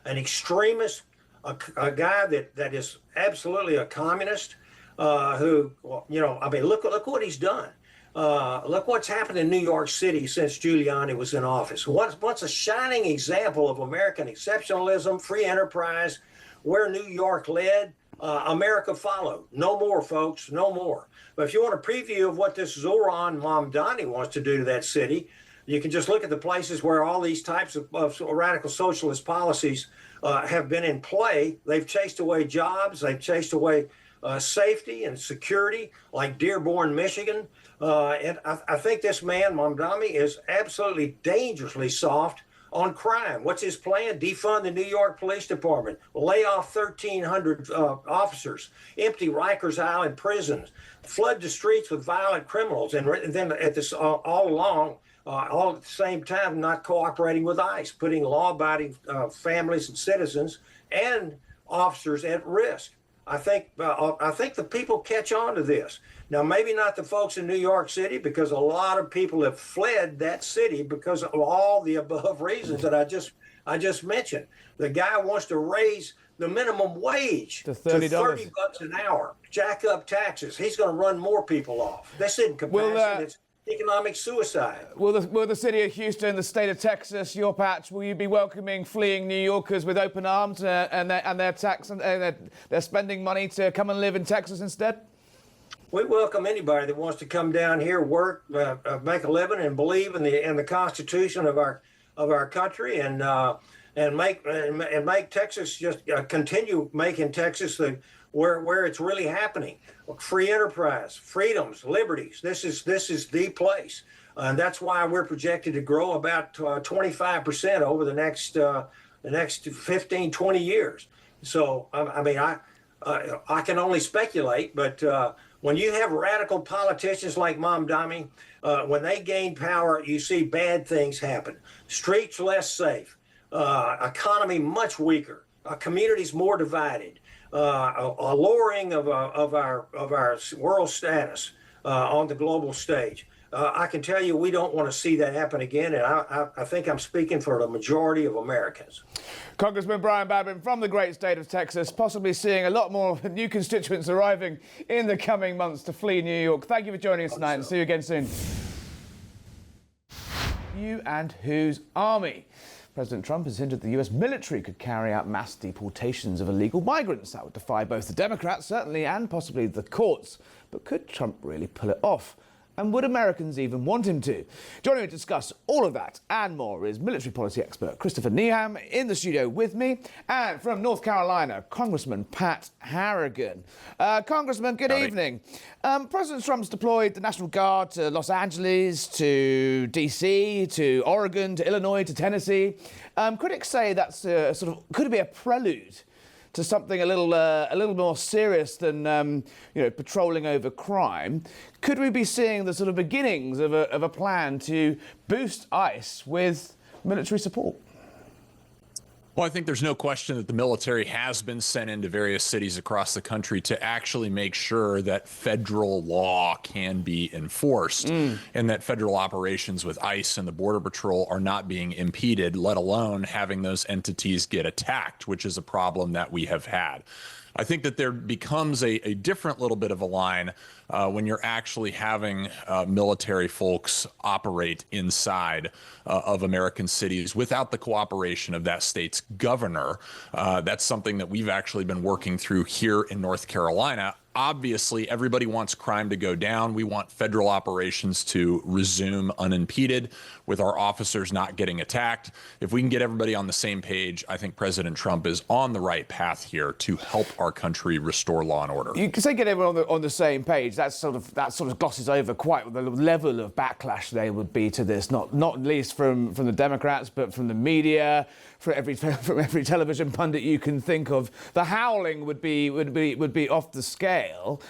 an extremist, a guy that is absolutely a communist, who, look what he's done. Look what's happened in New York City since Giuliani was in office. What's a shining example of American exceptionalism, free enterprise. Where New York led, America followed. No more, folks, no more. But if you want a preview of what this Zohran Mamdani wants to do to that city, you can just look at the places where all these types of radical socialist policies have been in play. They've chased away jobs. They've chased away safety and security, like Dearborn, Michigan. And I think this man, Mamdani, is absolutely dangerously soft on crime. What's his plan? Defund the New York Police Department, lay off 1,300 officers, empty Rikers Island prisons, flood the streets with violent criminals, and then at this all at the same time not cooperating with ICE, putting law-abiding families and citizens and officers at risk. I think the people catch on to this. Now, maybe not the folks in New York City, because a lot of people have fled that city because of all the above reasons that I just mentioned. The guy wants to raise the minimum wage to $30 an hour, jack up taxes. He's going to run more people off. This isn't compassion. It's economic suicide. Will the city of Houston, the state of Texas, your patch, will you be welcoming fleeing New Yorkers with open arms and their tax and their spending money to come and live in Texas instead? We welcome anybody that wants to come down here, work, make a living, and believe in the Constitution of our country, and make Texas just continue making Texas where it's really happening. Free enterprise, freedoms, liberties. This is the place, and that's why we're projected to grow about 25% over the next 15, 20 years. So I can only speculate, but when you have radical politicians like Mamdani, when they gain power, you see bad things happen. Streets less safe, economy much weaker, communities more divided, a lowering of our world status on the global stage. I can tell you we don't want to see that happen again, and I think I'm speaking for the majority of Americans. Congressman Brian Babin from the great state of Texas, possibly seeing a lot more new constituents arriving in the coming months to flee New York. Thank you for joining us tonight, and see you again soon. You and whose army? President Trump has hinted the US military could carry out mass deportations of illegal migrants. That would defy both the Democrats, certainly, and possibly the courts. But could Trump really pull it off? And would Americans even want him to? Joining me to discuss all of that and more is military policy expert Christopher Neeham in the studio with me, and from North Carolina, Congressman Pat Harrigan. Congressman, good evening. President Trump's deployed the National Guard to Los Angeles, to D.C., to Oregon, to Illinois, to Tennessee. Critics say that's could it be a prelude to something a little more serious than patrolling over crime? Could we be seeing the sort of beginnings of a plan to boost ICE with military support? Well, I think there's no question that the military has been sent into various cities across the country to actually make sure that federal law can be enforced and that federal operations with ICE and the Border Patrol are not being impeded, let alone having those entities get attacked, which is a problem that we have had. I think that there becomes a different little bit of a line when you're actually having military folks operate inside of American cities without the cooperation of that state's governor. That's something that we've actually been working through here in North Carolina. Obviously, everybody wants crime to go down. We want federal operations to resume unimpeded with our officers not getting attacked. If we can get everybody on the same page, I think President Trump is on the right path here to help our country restore law and order. You can say get everyone on the same page. That sort of glosses over quite the level of backlash there would be to this, not least from the Democrats, but from the media, from every television pundit you can think of. The howling would be off the scale.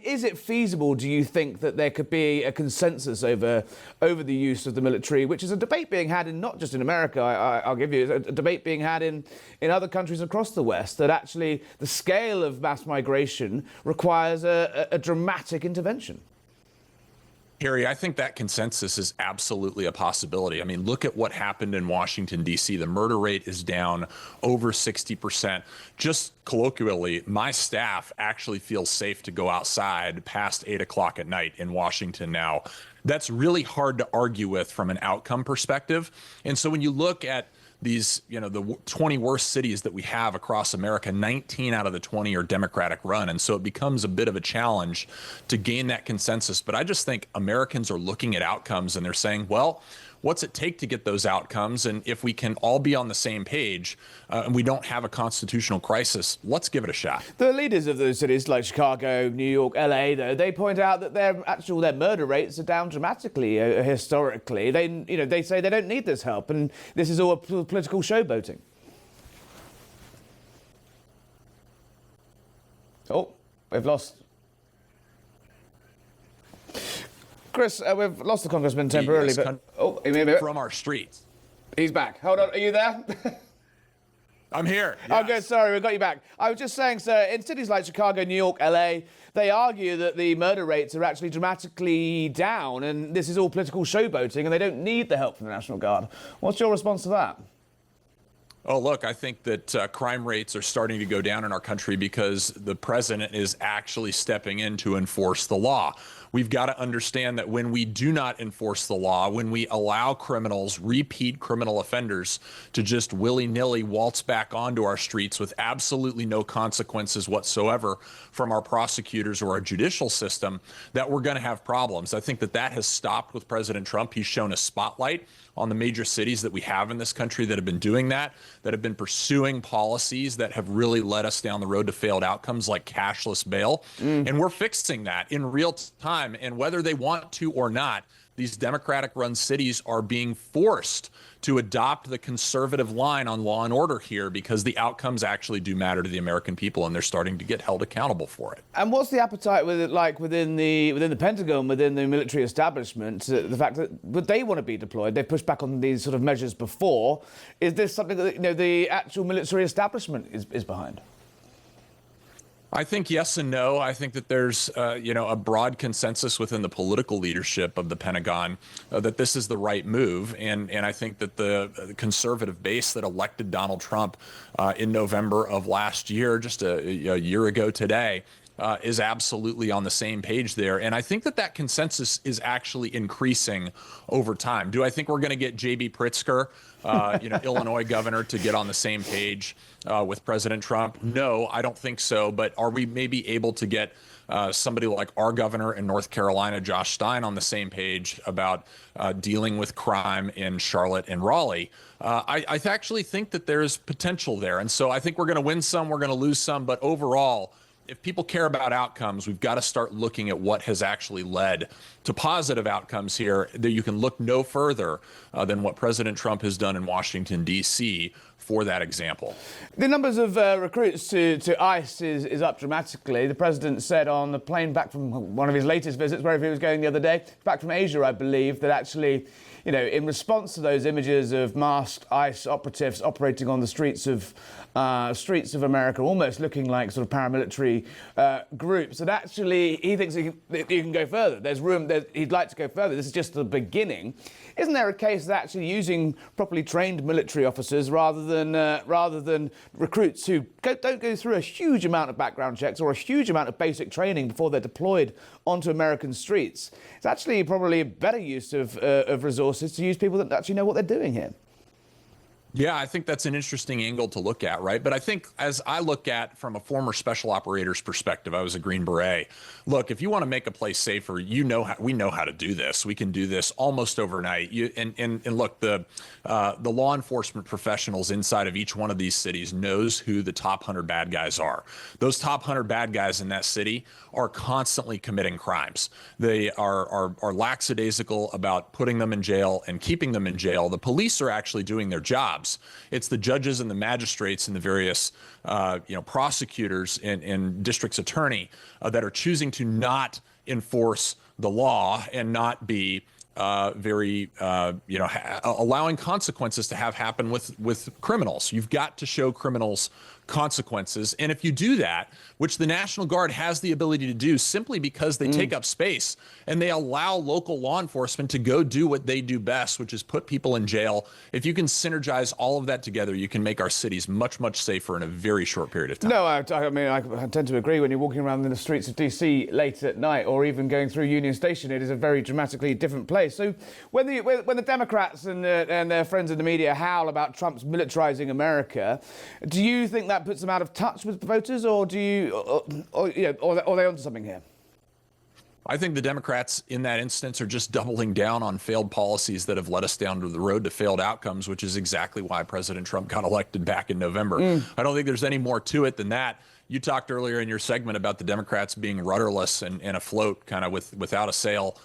Is it feasible, do you think, that there could be a consensus over the use of the military, which is a debate being had in not just in America, I'll give you, a debate being had in other countries across the West, that actually the scale of mass migration requires a dramatic intervention? Harry, I think that consensus is absolutely a possibility. I mean, look at what happened in Washington, D.C. The murder rate is down over 60%. Just colloquially, my staff actually feels safe to go outside past 8 o'clock at night in Washington now. That's really hard to argue with from an outcome perspective. And so when you look at these, the 20 worst cities that we have across America, 19 out of the 20 are Democratic run. And so it becomes a bit of a challenge to gain that consensus. But I just think Americans are looking at outcomes and they're saying, well, what's it take to get those outcomes? And if we can all be on the same page and we don't have a constitutional crisis, let's give it a shot. The leaders of those cities like Chicago, New York, LA, though, they point out that their murder rates are down dramatically historically. They say they don't need this help, and this is all political showboating. Oh, we've lost. Chris, we've lost the congressman temporarily, but from our streets. He's back. Hold on, are you there? I'm here. Oh, Yes. good. Sorry, we got you back. I was just saying, sir, in cities like Chicago, New York, LA, they argue that the murder rates are actually dramatically down, and this is all political showboating, and they don't need the help from the National Guard. What's your response to that? Oh, look, I think that crime rates are starting to go down in our country because the president is actually stepping in to enforce the law. We've got to understand that when we do not enforce the law, when we allow criminals, repeat criminal offenders, to just willy-nilly waltz back onto our streets with absolutely no consequences whatsoever from our prosecutors or our judicial system, that we're going to have problems. I think that that has stopped with President Trump. He's shown a spotlight on the major cities that we have in this country that have been doing that have been pursuing policies that have really led us down the road to failed outcomes like cashless bail. And we're fixing that in real time. And whether they want to or not, these Democratic-run cities are being forced to adopt the conservative line on law and order here because the outcomes actually do matter to the American people, and they're starting to get held accountable for it. And what's the appetite with it like within the Pentagon, within the military establishment? The fact that would they want to be deployed? They've pushed back on these sort of measures before. Is this something that the actual military establishment is behind? I think yes and no. I think that there's, a broad consensus within the political leadership of the Pentagon that this is the right move. And I think that the conservative base that elected Donald Trump in November of last year, just a year ago today, is absolutely on the same page there. And I think that that consensus is actually increasing over time. Do I think we're going to get J.B. Pritzker, Illinois governor, to get on the same page with President Trump? No, I don't think so. But are we maybe able to get somebody like our governor in North Carolina, Josh Stein, on the same page about dealing with crime in Charlotte and Raleigh? I actually think that there's potential there. And so I think we're going to win some, we're going to lose some. But overall, if people care about outcomes, we've got to start looking at what has actually led to positive outcomes here. That you can look no further than what President Trump has done in Washington, D.C. for that example. The numbers of recruits to ICE is up dramatically. The president said on the plane back from one of his latest visits, wherever he was going the other day, back from Asia, I believe, that actually, in response to those images of masked ICE operatives operating on the streets of America, almost looking like sort of paramilitary groups, that actually he thinks he can go further. There's room. He'd like to go further. This is just the beginning. Isn't there a case of actually using properly trained military officers rather than recruits who don't go through a huge amount of background checks or a huge amount of basic training before they're deployed onto American streets? It's actually probably a better use of resources to use people that actually know what they're doing here. Yeah, I think that's an interesting angle to look at, right? But I think as I look at from a former special operators perspective, I was a Green Beret. Look, if you want to make a place safer, we know how to do this. We can do this almost overnight. And look, the law enforcement professionals inside of each one of these cities knows who the top 100 bad guys are. Those top 100 bad guys in that city are constantly committing crimes. They are lackadaisical about putting them in jail and keeping them in jail. The police are actually doing their jobs. It's the judges and the magistrates and the various prosecutors and district's attorney that are choosing to not enforce the law and not be allowing consequences to have happen with criminals. You've got to show criminals consequences. And if you do that, which the National Guard has the ability to do simply because they take up space and they allow local law enforcement to go do what they do best, which is put people in jail. If you can synergize all of that together, you can make our cities much, much safer in a very short period of time. No, I tend to agree. When you're walking around in the streets of DC late at night or even going through Union Station, it is a very dramatically different place. So when the Democrats and their friends in the media howl about Trump's militarizing America, do you think that puts them out of touch with voters, or are they onto something here? I think the Democrats in that instance are just doubling down on failed policies that have led us down to the road to failed outcomes, which is exactly why President Trump got elected back in November. I don't think there's any more to it than that. You talked earlier in your segment about the Democrats being rudderless and afloat, kind of without a sail,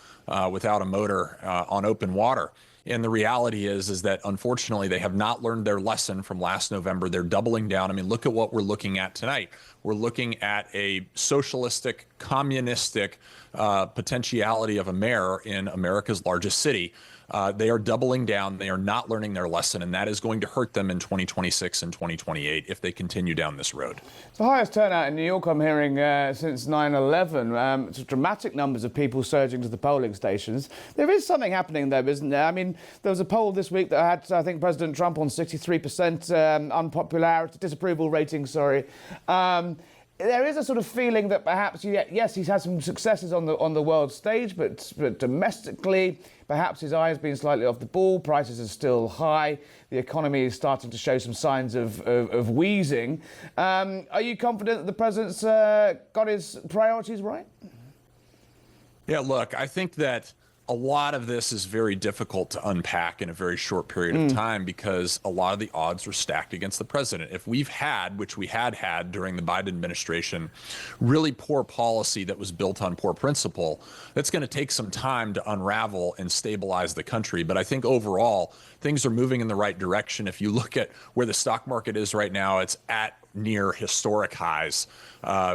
without a motor, on open water. And the reality is that unfortunately they have not learned their lesson from last November. They're doubling down. I mean, look at what we're looking at tonight. We're looking at a socialistic, communistic potentiality of a mayor in America's largest city. They are doubling down. They are not learning their lesson, and that is going to hurt them in 2026 and 2028 if they continue down this road. It's the highest turnout in New York, I'm hearing, since 9/11. It's dramatic numbers of people surging to the polling stations. There is something happening, though, isn't there? I mean, there was a poll this week that had, I think, President Trump on 63% unpopularity, disapproval rating, sorry. There is a sort of feeling that perhaps, yes, he's had some successes on the world stage, but domestically, perhaps his eye has been slightly off the ball. Prices are still high. The economy is starting to show some signs of wheezing. Are you confident that the president's got his priorities right? Yeah, look, I think that a lot of this is very difficult to unpack in a very short period of time because a lot of the odds are stacked against the president. If we've had, which we had during the Biden administration, really poor policy that was built on poor principle, that's going to take some time to unravel and stabilize the country. But I think overall, things are moving in the right direction. If you look at where the stock market is right now, it's at near historic highs.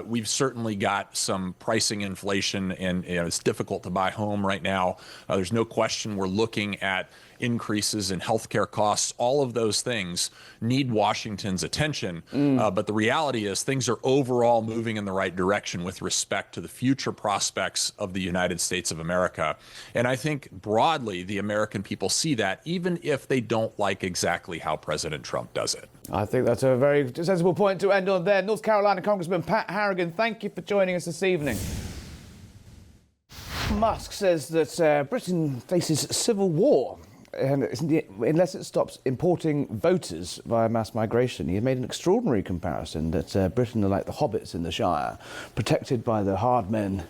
We've certainly got some pricing inflation, and it's difficult to buy home right now. There's no question we're looking at increases in healthcare costs. All of those things need Washington's attention. But the reality is things are overall moving in the right direction with respect to the future prospects of the United States of America. And I think broadly, the American people see that, even if they don't like exactly how President Trump does it. I think that's a very sensible point to end on there. North Carolina Congressman Pat Harrigan, thank you for joining us this evening. Musk says that Britain faces civil war unless it stops importing voters via mass migration. He made an extraordinary comparison that Britain are like the hobbits in the Shire, protected by the hard men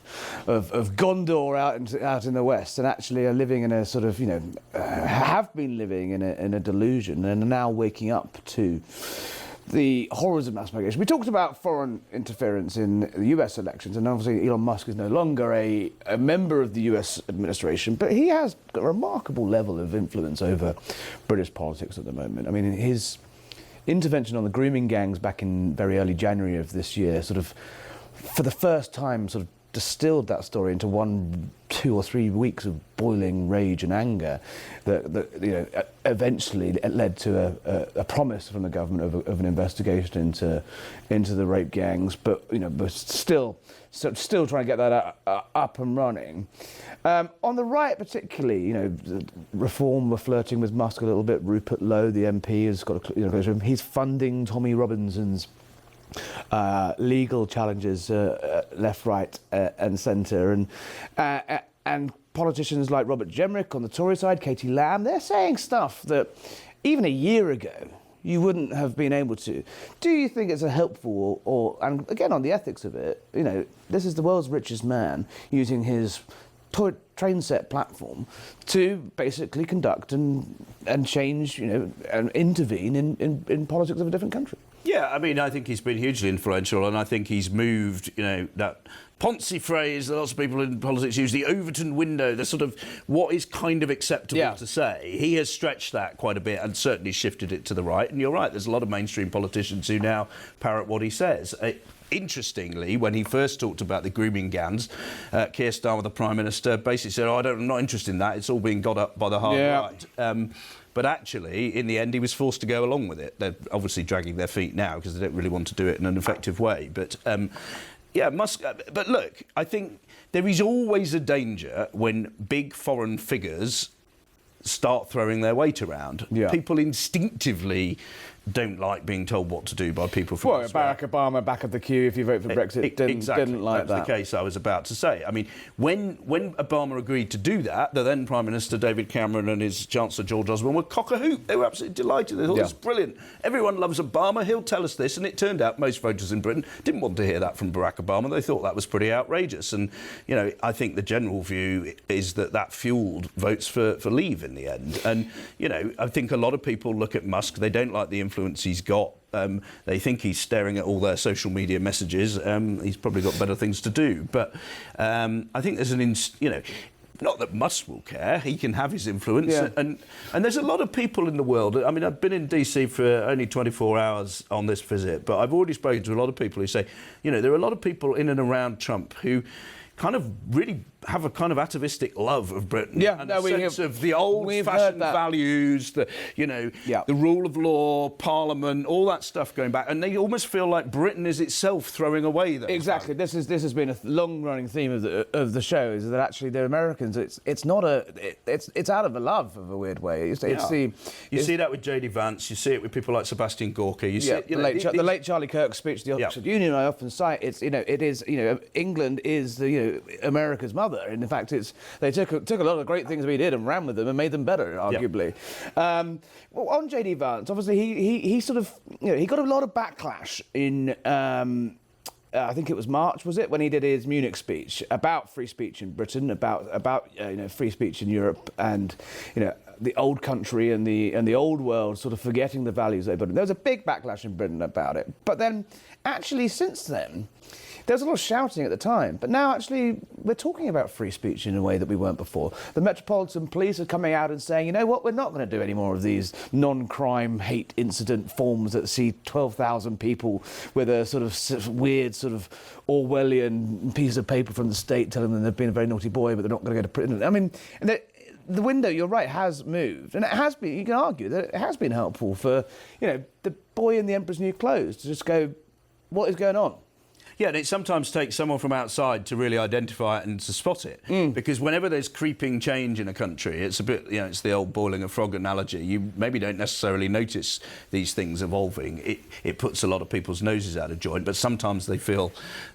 of Gondor out in the west, and actually are living in a sort of, have been living in a delusion and are now waking up to the horrors of mass migration. We talked about foreign interference in the US elections, and obviously Elon Musk is no longer a member of the US administration, but he has got a remarkable level of influence over British politics at the moment. I mean, his intervention on the grooming gangs back in very early January of this year sort of, for the first time, sort of distilled that story into 1, 2 or 3 weeks of boiling rage and anger that eventually led to a promise from the government of an investigation into the rape gangs, but still trying to get that up and running. On the right, particularly, the Reform were flirting with Musk a little bit. Rupert Lowe, the MP, has got he's funding Tommy Robinson's legal challenges left, right, and centre, and politicians like Robert Jenrick on the Tory side, Katie Lamb, they're saying stuff that even a year ago you wouldn't have been able to. Do you think it's a helpful, or and again on the ethics of it, this is the world's richest man using his train set platform to basically conduct and change, and intervene in politics of a different country? Yeah, I mean, I think he's been hugely influential, and I think he's moved, that Ponzi phrase that lots of people in politics use, the Overton window, the sort of what is kind of acceptable to say. He has stretched that quite a bit and certainly shifted it to the right. And you're right, there's a lot of mainstream politicians who now parrot what he says. Interestingly, when he first talked about the grooming gangs, Keir Starmer, the Prime Minister, basically said, I'm not interested in that. It's all being got up by the hard right. But actually, in the end, he was forced to go along with it. They're obviously dragging their feet now because they don't really want to do it in an effective way. But, Musk... But look, I think there is always a danger when big foreign figures start throwing their weight around. Yeah. People instinctively don't like being told what to do by people from elsewhere. Barack Obama back of the queue if you vote for Brexit didn't like that. That's the case I was about to say. I mean, when Obama agreed to do that, the then Prime Minister David Cameron and his Chancellor George Osborne were cock-a-hoot. They were absolutely delighted. They thought, this is brilliant. Everyone loves Obama. He'll tell us this. And it turned out most voters in Britain didn't want to hear that from Barack Obama. They thought that was pretty outrageous. And, I think the general view is that fueled votes for Leave in the end. And, I think a lot of people look at Musk. They don't like the influence he's got. They think he's staring at all their social media messages. He's probably got better things to do. But I think there's not that Musk will care, he can have his influence. Yeah. And there's a lot of people in the world. I mean, I've been in DC for only 24 hours on this visit, but I've already spoken to a lot of people who say, you know, there are a lot of people in and around Trump who kind of really have a kind of atavistic love of Britain. Yeah, and no, a sense of the old-fashioned values, the, you know, the rule of law, Parliament, all that stuff going back, and they almost feel like Britain is itself throwing away those Exactly. values. This has been a long-running theme of the show, is that actually the Americans, it's out of a love of a weird way. You see that with J.D. Vance. You see it with people like Sebastian Gorka. You see it, you know, the late Charlie Kirk speech, the Oxford Union. I often cite England is America's mother. And in fact, they took a lot of great things we did and ran with them and made them better, arguably. Well, on J.D. Vance, obviously he sort of, you know, he got a lot of backlash in I think it was March, was it, when he did his Munich speech about free speech in Britain, about free speech in Europe, and the old country and the old world sort of forgetting the values they put in. There was a big backlash in Britain about it, but then actually since then there was a lot of shouting at the time, but now actually we're talking about free speech in a way that we weren't before. The Metropolitan Police are coming out and saying, you know what, we're not going to do any more of these non-crime hate incident forms that see 12,000 people with a sort of weird sort of Orwellian piece of paper from the state telling them they've been a very naughty boy, but they're not going to go to prison. I mean, the window, you're right, has moved, and it has been. You can argue that it has been helpful for, the boy in the Emperor's New Clothes to just go, what is going on? Yeah, and it sometimes takes someone from outside to really identify it and to spot it. Because whenever there's creeping change in a country, it's a bit, it's the old boiling a frog analogy. You maybe don't necessarily notice these things evolving. It puts a lot of people's noses out of joint, but sometimes they feel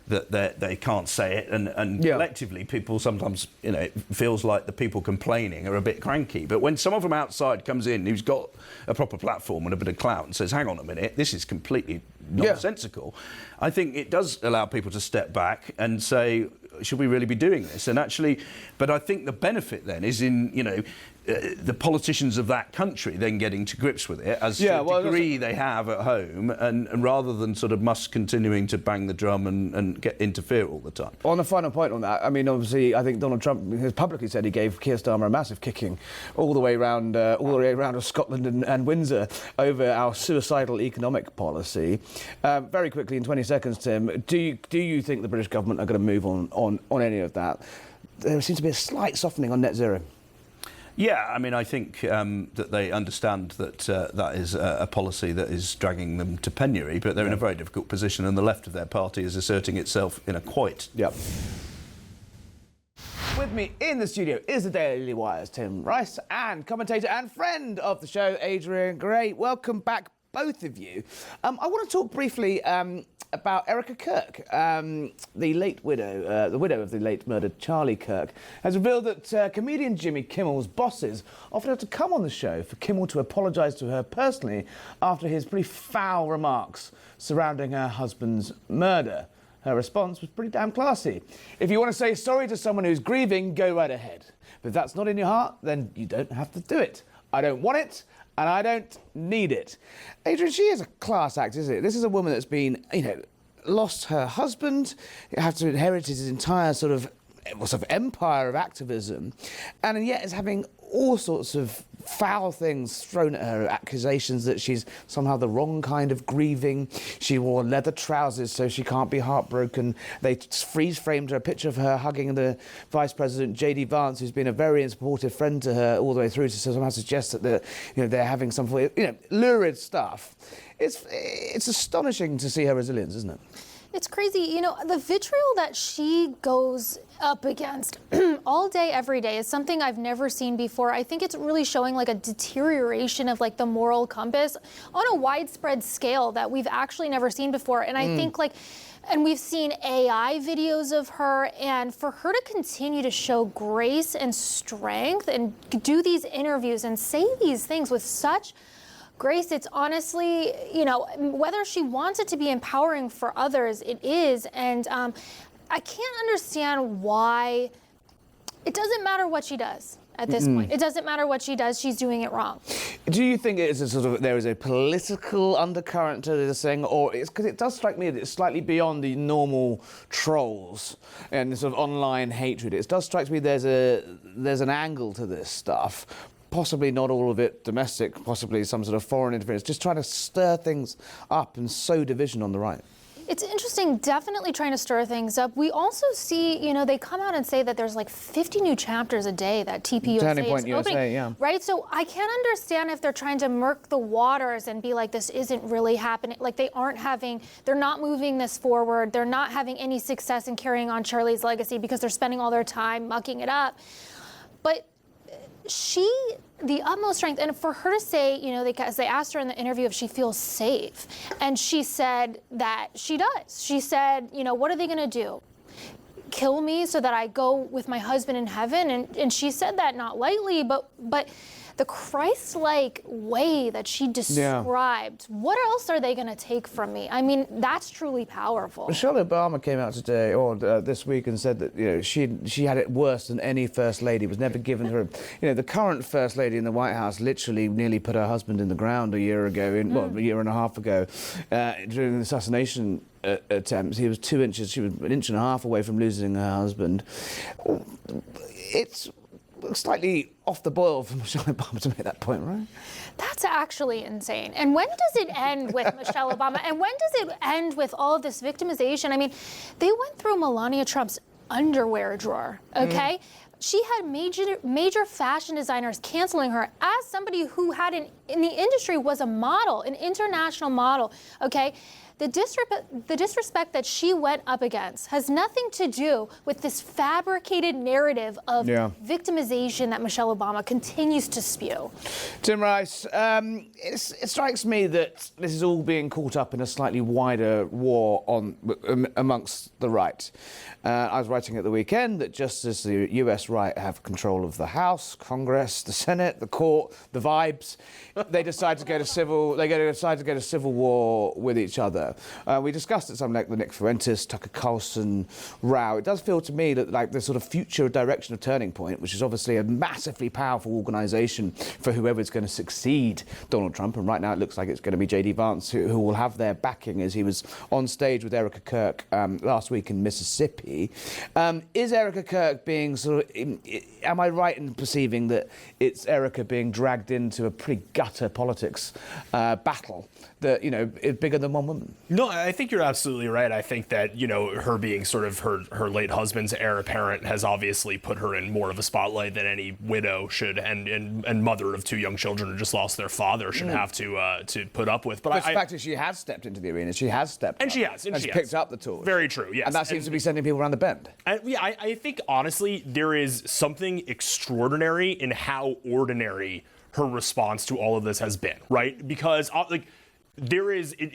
that they can't say it, and collectively people sometimes, it feels like the people complaining are a bit cranky. But when someone from outside comes in who's got a proper platform and a bit of clout and says, hang on a minute, this is completely nonsensical, I think it does allow people to step back and say, should we really be doing this? And actually, but I think the benefit then is in, the politicians of that country then getting to grips with it as to a degree they have at home, and rather than sort of Musk continuing to bang the drum and interfere all the time. On the final point on that, I mean, obviously, I think Donald Trump has publicly said he gave Keir Starmer a massive kicking all the way around of Scotland and Windsor over our suicidal economic policy. Very quickly, in 20 seconds, Tim, do you think the British government are going to move on any of that? There seems to be a slight softening on net zero. Yeah, I mean, I think that they understand that that is a policy that is dragging them to penury, but they're in a very difficult position, and the left of their party is asserting itself in a quite... With me in the studio is the Daily Wire's Tim Rice, and commentator and friend of the show, Adrienne. Great, welcome back, both of you. I want to talk briefly about Erika Kirk, the late widow, the widow of the late murdered Charlie Kirk, has revealed that comedian Jimmy Kimmel's bosses offered her to come on the show for Kimmel to apologise to her personally after his pretty foul remarks surrounding her husband's murder. Her response was pretty damn classy. If you want to say sorry to someone who's grieving, go right ahead. But if that's not in your heart, then you don't have to do it. I don't want it, and I don't need it. Adrienne, she is a class act, isn't it? This is a woman that's been, lost her husband, had to inherit his entire sort of empire of activism, and yet is having all sorts of foul things thrown at her, accusations that she's somehow the wrong kind of grieving. She wore leather trousers so she can't be heartbroken. They freeze-framed her, a picture of her hugging the Vice President J.D. Vance, who's been a very supportive friend to her all the way through, to somehow suggest that they're having some lurid stuff. It's astonishing to see her resilience, isn't it? It's crazy. The vitriol that she goes up against all day, every day is something I've never seen before. I think it's really showing a deterioration of the moral compass on a widespread scale that we've actually never seen before. And I think and we've seen AI videos of her, and for her to continue to show grace and strength and do these interviews and say these things with such grace, it's honestly, whether she wants it to be empowering for others, it is. And I can't understand why it doesn't matter what she does. at this point. It doesn't matter what she does, she's doing it wrong. Do you think it is a sort of there is a political undercurrent to this thing, or it's because it does strike me that it's slightly beyond the normal trolls and the sort of online hatred. It does strike me there's an angle to this stuff. Possibly not all of it domestic, possibly some sort of foreign interference, just trying to stir things up and sow division on the right. It's interesting, definitely trying to stir things up. We also see, they come out and say that there's like 50 new chapters a day that TPUSA Turning Point is opening. USA, yeah. Right? So I can't understand if they're trying to murk the waters and be like, this isn't really happening. Like they're not moving this forward. They're not having any success in carrying on Charlie's legacy because they're spending all their time mucking it up. But the utmost strength, and for her to say, because they asked her in the interview if she feels safe, and she said that she does. She said, what are they going to do? Kill me so that I go with my husband in heaven? And she said that not lightly, but the Christ-like way that she described, what else are they going to take from me? I mean, that's truly powerful. Michelle Obama came out today, or this week, and said that she had it worse than any first lady. It was never given her. The current first lady in the White House literally nearly put her husband in the ground a year ago, a year and a half ago, during the assassination attempts. He was 2 inches. She was an inch and a half away from losing her husband. It's slightly off the boil for Michelle Obama to make that point, right? That's actually insane. And when does it end with Michelle Obama? And when does it end with all of this victimization? I mean, they went through Melania Trump's underwear drawer, okay? She had major fashion designers canceling her as somebody who had in the industry was a model, an international model, okay? The disrespect that she went up against has nothing to do with this fabricated narrative of victimization that Michelle Obama continues to spew. Tim Rice, it strikes me that this is all being caught up in a slightly wider war amongst the right. I was writing at the weekend that just as the US right have control of the House, Congress, the Senate, the court, the vibes, they decide to go to civil war with each other. We discussed at some length the Nicke Fuentes, Tucker Carlson row. It does feel to me that like the sort of future direction of Turning Point, which is obviously a massively powerful organisation for whoever's going to succeed Donald Trump, and right now it looks like it's going to be J.D. Vance who will have their backing, as he was on stage with Erika Kirk last week in Mississippi. Is Erika Kirk being am I right in perceiving that it's Erika being dragged into a pretty gutter politics battle that, is bigger than one woman? No, I think you're absolutely right. I think that, her being sort of her late husband's heir apparent has obviously put her in more of a spotlight than any widow should and mother of 2 young children who just lost their father should have to put up with. But the fact is she has stepped into the arena. She has stepped and up. She has. And she picked up the torch. Very true, yes. And that seems to be sending people around the bend. And I think, honestly, there is something extraordinary in how ordinary her response to all of this has been, right? Because,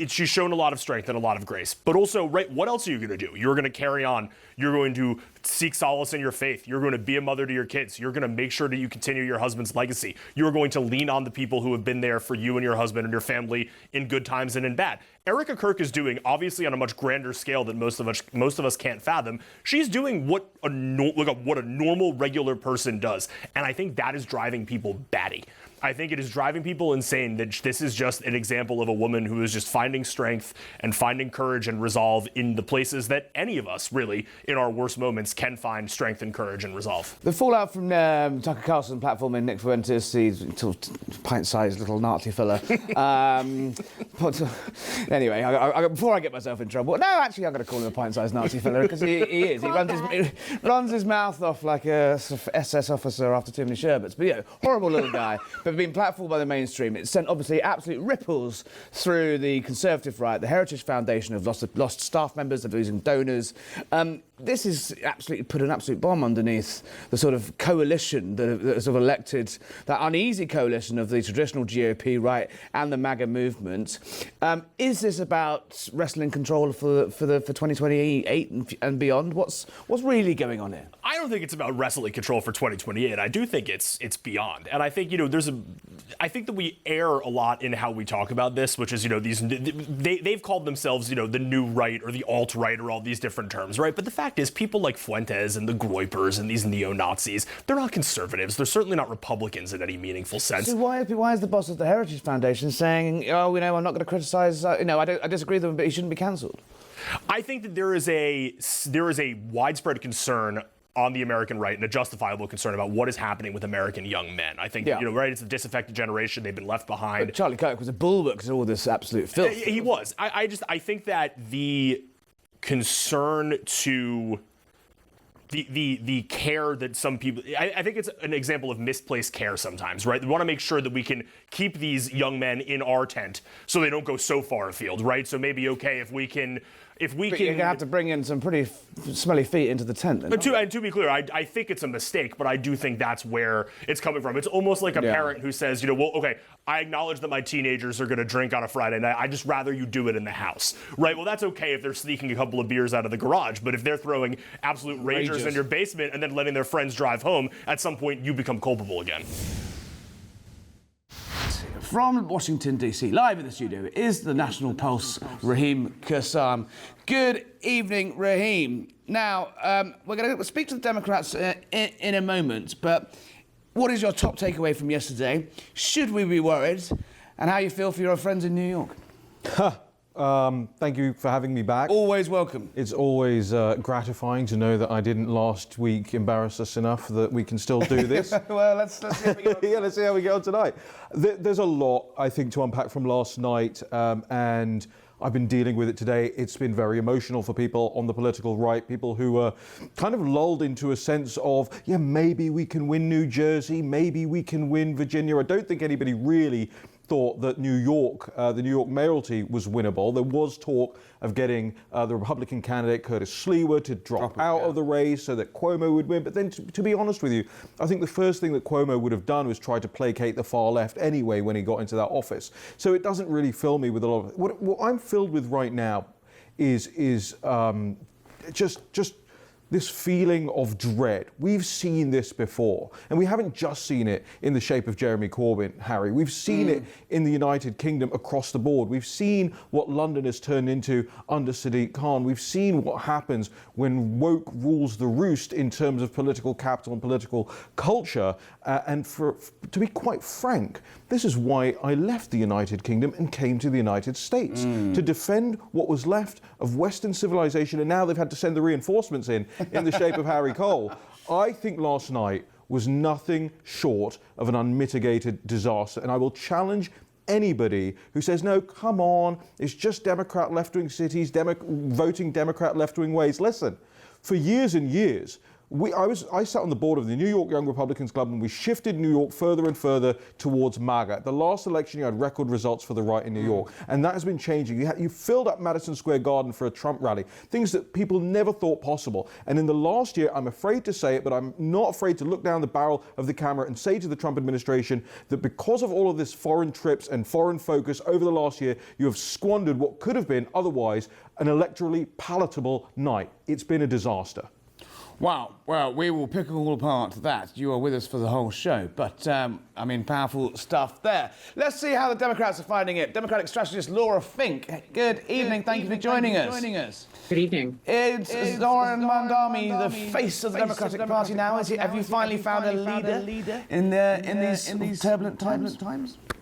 she's shown a lot of strength and a lot of grace. But also, right, what else are you going to do? You're going to carry on. You're going to seek solace in your faith. You're going to be a mother to your kids. You're going to make sure that you continue your husband's legacy. You're going to lean on the people who have been there for you and your husband and your family in good times and in bad. Erika Kirk is doing, obviously on a much grander scale than most of us can't fathom. She's doing what a normal, regular person does. And I think that is driving people batty. I think it is driving people insane that this is just an example of a woman who is just finding strength and finding courage and resolve in the places that any of us, really, in our worst moments, can find strength and courage and resolve. The fallout from Tucker Carlson platform in Nicke Fuentes, the pint-sized little Nazi fella. Anyway, before I get myself in trouble, no, actually, I'm going to call him a pint-sized Nazi fella because he is. He runs his mouth off like a sort of SS officer after too many sherbets. But horrible little guy. But being platformed by the mainstream, it sent obviously absolute ripples through the Conservative right. The Heritage Foundation have lost staff members, they're losing donors. This has absolutely put an absolute bomb underneath the sort of coalition that sort of elected, that uneasy coalition of the traditional GOP right and the Maga movement. Is this about wrestling control for 2028 and beyond? What's really going on here? I don't think it's about wrestling control for 2028. I do think it's beyond. And I think, there's I think that we err a lot in how we talk about this, which is, they've called themselves, the new right or the alt-right or all these different terms, right? But the fact is, people like Fuentes and the Groypers and these neo-Nazis, they're not conservatives. They're certainly not Republicans in any meaningful sense. So why is the boss of the Heritage Foundation saying, I'm not going to criticise, I disagree with him, but he shouldn't be cancelled? I think that there is a widespread concern on the American right and a justifiable concern about what is happening with American young men. I think, right, it's a disaffected generation. They've been left behind. But Charlie Kirk was a bulwark to all this absolute filth. He was. I think that the concern to the care that some people, I think it's an example of misplaced care sometimes, right? We want to make sure that we can keep these young men in our tent so they don't go so far afield, right? So maybe, okay, if we can... You're going to have to bring in some pretty smelly feet into the tent. Then, and to be clear, I think it's a mistake, but I do think that's where it's coming from. It's almost like a parent who says, okay, I acknowledge that my teenagers are going to drink on a Friday night. I'd just rather you do it in the house, right? Well, that's okay if they're sneaking a couple of beers out of the garage, but if they're throwing absolute ragers in your basement and then letting their friends drive home, at some point you become culpable again. From Washington, D.C., live in the studio is the National Pulse, Raheem Kassam. Good evening, Raheem. Now, we're going to speak to the Democrats in a moment, but what is your top takeaway from yesterday? Should we be worried? And how you feel for your friends in New York? Thank you for having me back. Always welcome. It's always gratifying to know that I didn't last week embarrass us enough that we can still do this. Well, let's see how we get on. Let's see how we get on tonight. There's a lot, I think, to unpack from last night, and I've been dealing with it today. It's been very emotional for people on the political right, people who are kind of lulled into a sense of, maybe we can win New Jersey, maybe we can win Virginia. I don't think anybody really thought that New York, the New York mayoralty was winnable. There was talk of getting the Republican candidate Curtis Sliwa to drop out of the race so that Cuomo would win. But then, to be honest with you, I think the first thing that Cuomo would have done was try to placate the far left anyway when he got into that office. So it doesn't really fill me with a lot of... What I'm filled with right now is just this feeling of dread. We've seen this before, and we haven't just seen it in the shape of Jeremy Corbyn, Harry. We've seen it in the United Kingdom across the board. We've seen what London has turned into under Sadiq Khan. We've seen what happens when woke rules the roost in terms of political capital and political culture. And to be quite frank, this is why I left the United Kingdom and came to the United States, to defend what was left of Western civilization, and now they've had to send the reinforcements in the shape of Harry Cole. I think last night was nothing short of an unmitigated disaster, and I will challenge anybody who says, no, come on, it's just Democrat left-wing cities, voting Democrat left-wing ways. Listen, for years and years, I sat on the board of the New York Young Republicans Club, and we shifted New York further and further towards Maga. The last election, you had record results for the right in New York, and that has been changing. You filled up Madison Square Garden for a Trump rally, things that people never thought possible. And in the last year, I'm afraid to say it, but I'm not afraid to look down the barrel of the camera and say to the Trump administration that because of all of this foreign trips and foreign focus over the last year, you have squandered what could have been otherwise an electorally palatable night. It's been a disaster. Wow. Well, we will pick all apart that. You are with us for the whole show. But, powerful stuff there. Let's see how the Democrats are finding it. Democratic strategist Laura Fink. Good evening. Thank you for joining us. Good evening. It's Zohran Mamdani, the face of the Democratic Party now. Have you finally found a leader in these turbulent times?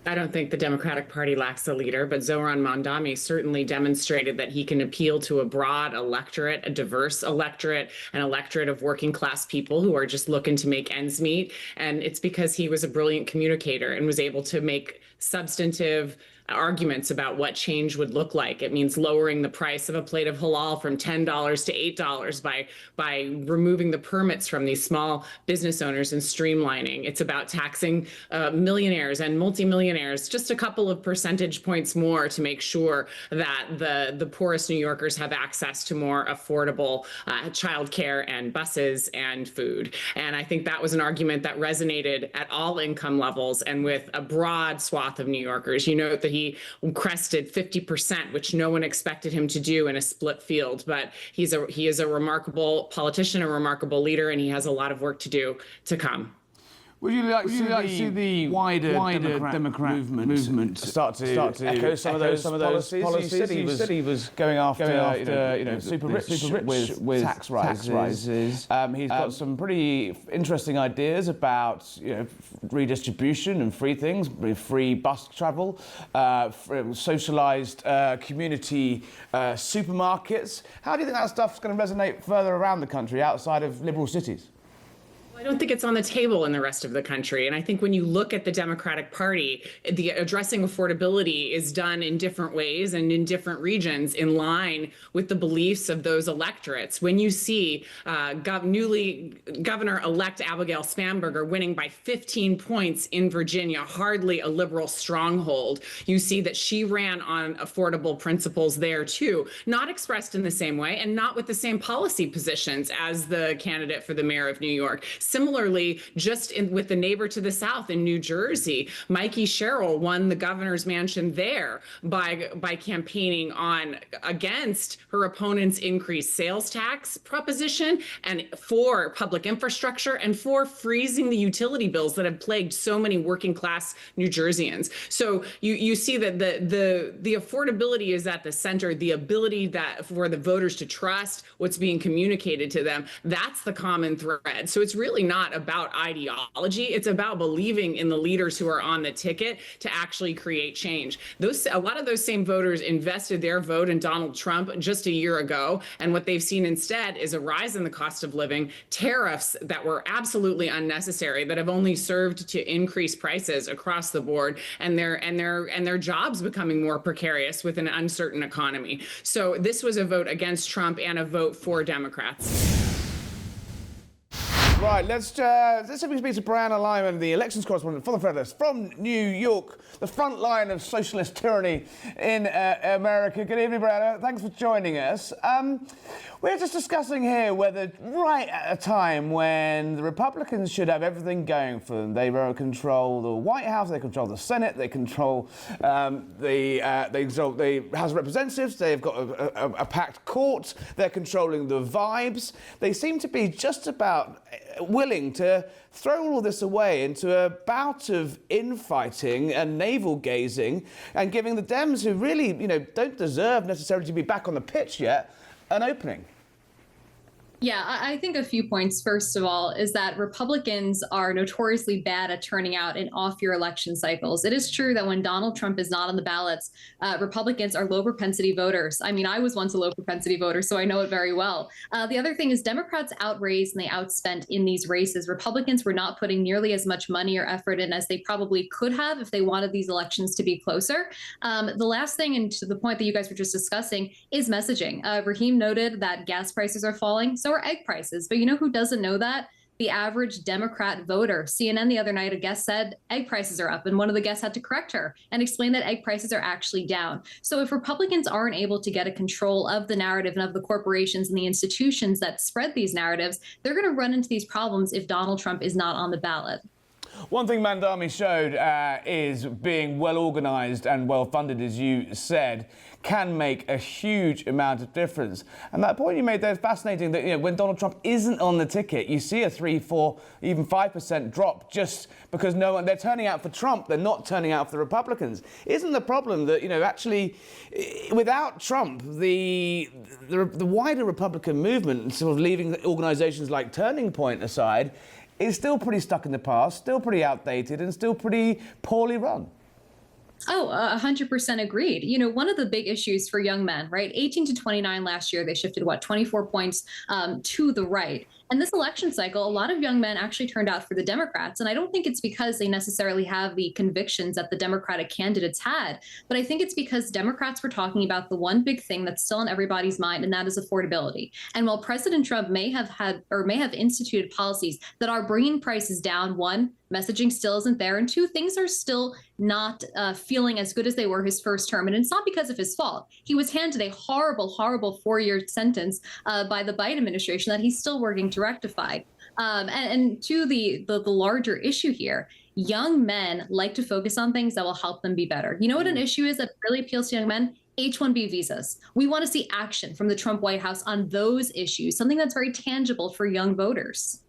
I don't think the Democratic Party lacks a leader, but Zohran Mamdani certainly demonstrated that he can appeal to a broad electorate, a diverse electorate, an electorate of working class people who are just looking to make ends meet. And it's because he was a brilliant communicator and was able to make substantive arguments about what change would look like. It means lowering the price of a plate of halal from $10 to $8 by removing the permits from these small business owners and streamlining. It's about taxing millionaires and multimillionaires just a couple of percentage points more to make sure that the poorest New Yorkers have access to more affordable childcare and buses and food. And I think that was an argument that resonated at all income levels and with a broad swath of New Yorkers. You note that he crested 50%, which no one expected him to do in a split field. But he is a remarkable politician, a remarkable leader, and he has a lot of work to do to come. Would you like to see the wider Democrat movement start to echo some of those policies? He said he was going after super rich with tax rises. He's got some pretty interesting ideas about redistribution and free things, free bus travel, socialised community supermarkets. How do you think that stuff's going to resonate further around the country outside of liberal cities? I don't think it's on the table in the rest of the country. And I think when you look at the Democratic Party, the addressing affordability is done in different ways and in different regions in line with the beliefs of those electorates. When you see newly Governor-elect Abigail Spanberger winning by 15 points in Virginia, hardly a liberal stronghold, you see that she ran on affordable principles there too, not expressed in the same way and not with the same policy positions as the candidate for the mayor of New York. Similarly, with the neighbor to the south in New Jersey, Mikey Sherrill won the governor's mansion there by campaigning against her opponent's increased sales tax proposition and for public infrastructure and for freezing the utility bills that have plagued so many working class New Jerseyans. So you see that the affordability is at the center, the ability for the voters to trust what's being communicated to them. That's the common thread. So it's really not about ideology. It's about believing in the leaders who are on the ticket to actually create change. A lot of those same voters invested their vote in Donald Trump just a year ago. And what they've seen instead is a rise in the cost of living, tariffs that were absolutely unnecessary, that have only served to increase prices across the board, and their jobs becoming more precarious with an uncertain economy. So this was a vote against Trump and a vote for Democrats. Right, let's see if we can speak to Brianna Lyman, the elections correspondent for the Federalist from New York, the front line of socialist tyranny in America. Good evening, Brianna. Thanks for joining us. We're just discussing here whether, right at a time when the Republicans should have everything going for them, they control the White House, they control the Senate, they control the House of Representatives, they've got a packed court, they're controlling the vibes. They seem to be just about willing to throw all this away into a bout of infighting and navel-gazing and giving the Dems, who really, don't deserve necessarily to be back on the pitch yet, an opening. Yeah, I think a few points. First of all, is that Republicans are notoriously bad at turning out in off-year election cycles. It is true that when Donald Trump is not on the ballots, Republicans are low propensity voters. I mean, I was once a low propensity voter, so I know it very well. The other thing is Democrats outraised and they outspent in these races. Republicans were not putting nearly as much money or effort in as they probably could have if they wanted these elections to be closer. The last thing, and to the point that you guys were just discussing, is messaging. Raheem noted that gas prices are falling, so are egg prices. But you know who doesn't know that? The average Democrat voter. CNN the other night, a guest said egg prices are up, and one of the guests had to correct her and explain that egg prices are actually down. So if Republicans aren't able to get a control of the narrative and of the corporations and the institutions that spread these narratives, they're going to run into these problems if Donald Trump is not on the ballot. One thing Mamdani showed is being well-organised and well-funded, as you said, can make a huge amount of difference. And that point you made there is fascinating, that when Donald Trump isn't on the ticket, you see a 3, 4, even 5% drop just because they're turning out for Trump, they're not turning out for the Republicans. Isn't the problem that, actually, without Trump, the wider Republican movement, sort of leaving organisations like Turning Point aside, is still pretty stuck in the past, still pretty outdated, and still pretty poorly run? Oh, 100% agreed. One of the big issues for young men, right? 18 to 29 last year, they shifted, 24 points to the right. And this election cycle, a lot of young men actually turned out for the Democrats. And I don't think it's because they necessarily have the convictions that the Democratic candidates had, but I think it's because Democrats were talking about the one big thing that's still on everybody's mind, and that is affordability. And while President Trump may have instituted policies that are bringing prices down, one, messaging still isn't there, and two, things are still not feeling as good as they were his first term. And it's not because of his fault. He was handed a horrible, horrible 4-year sentence by the Biden administration that he's still working to rectify. And to the larger issue here, young men like to focus on things that will help them be better. You know what an issue is that really appeals to young men? H-1B visas. We want to see action from the Trump White House on those issues, something that's very tangible for young voters.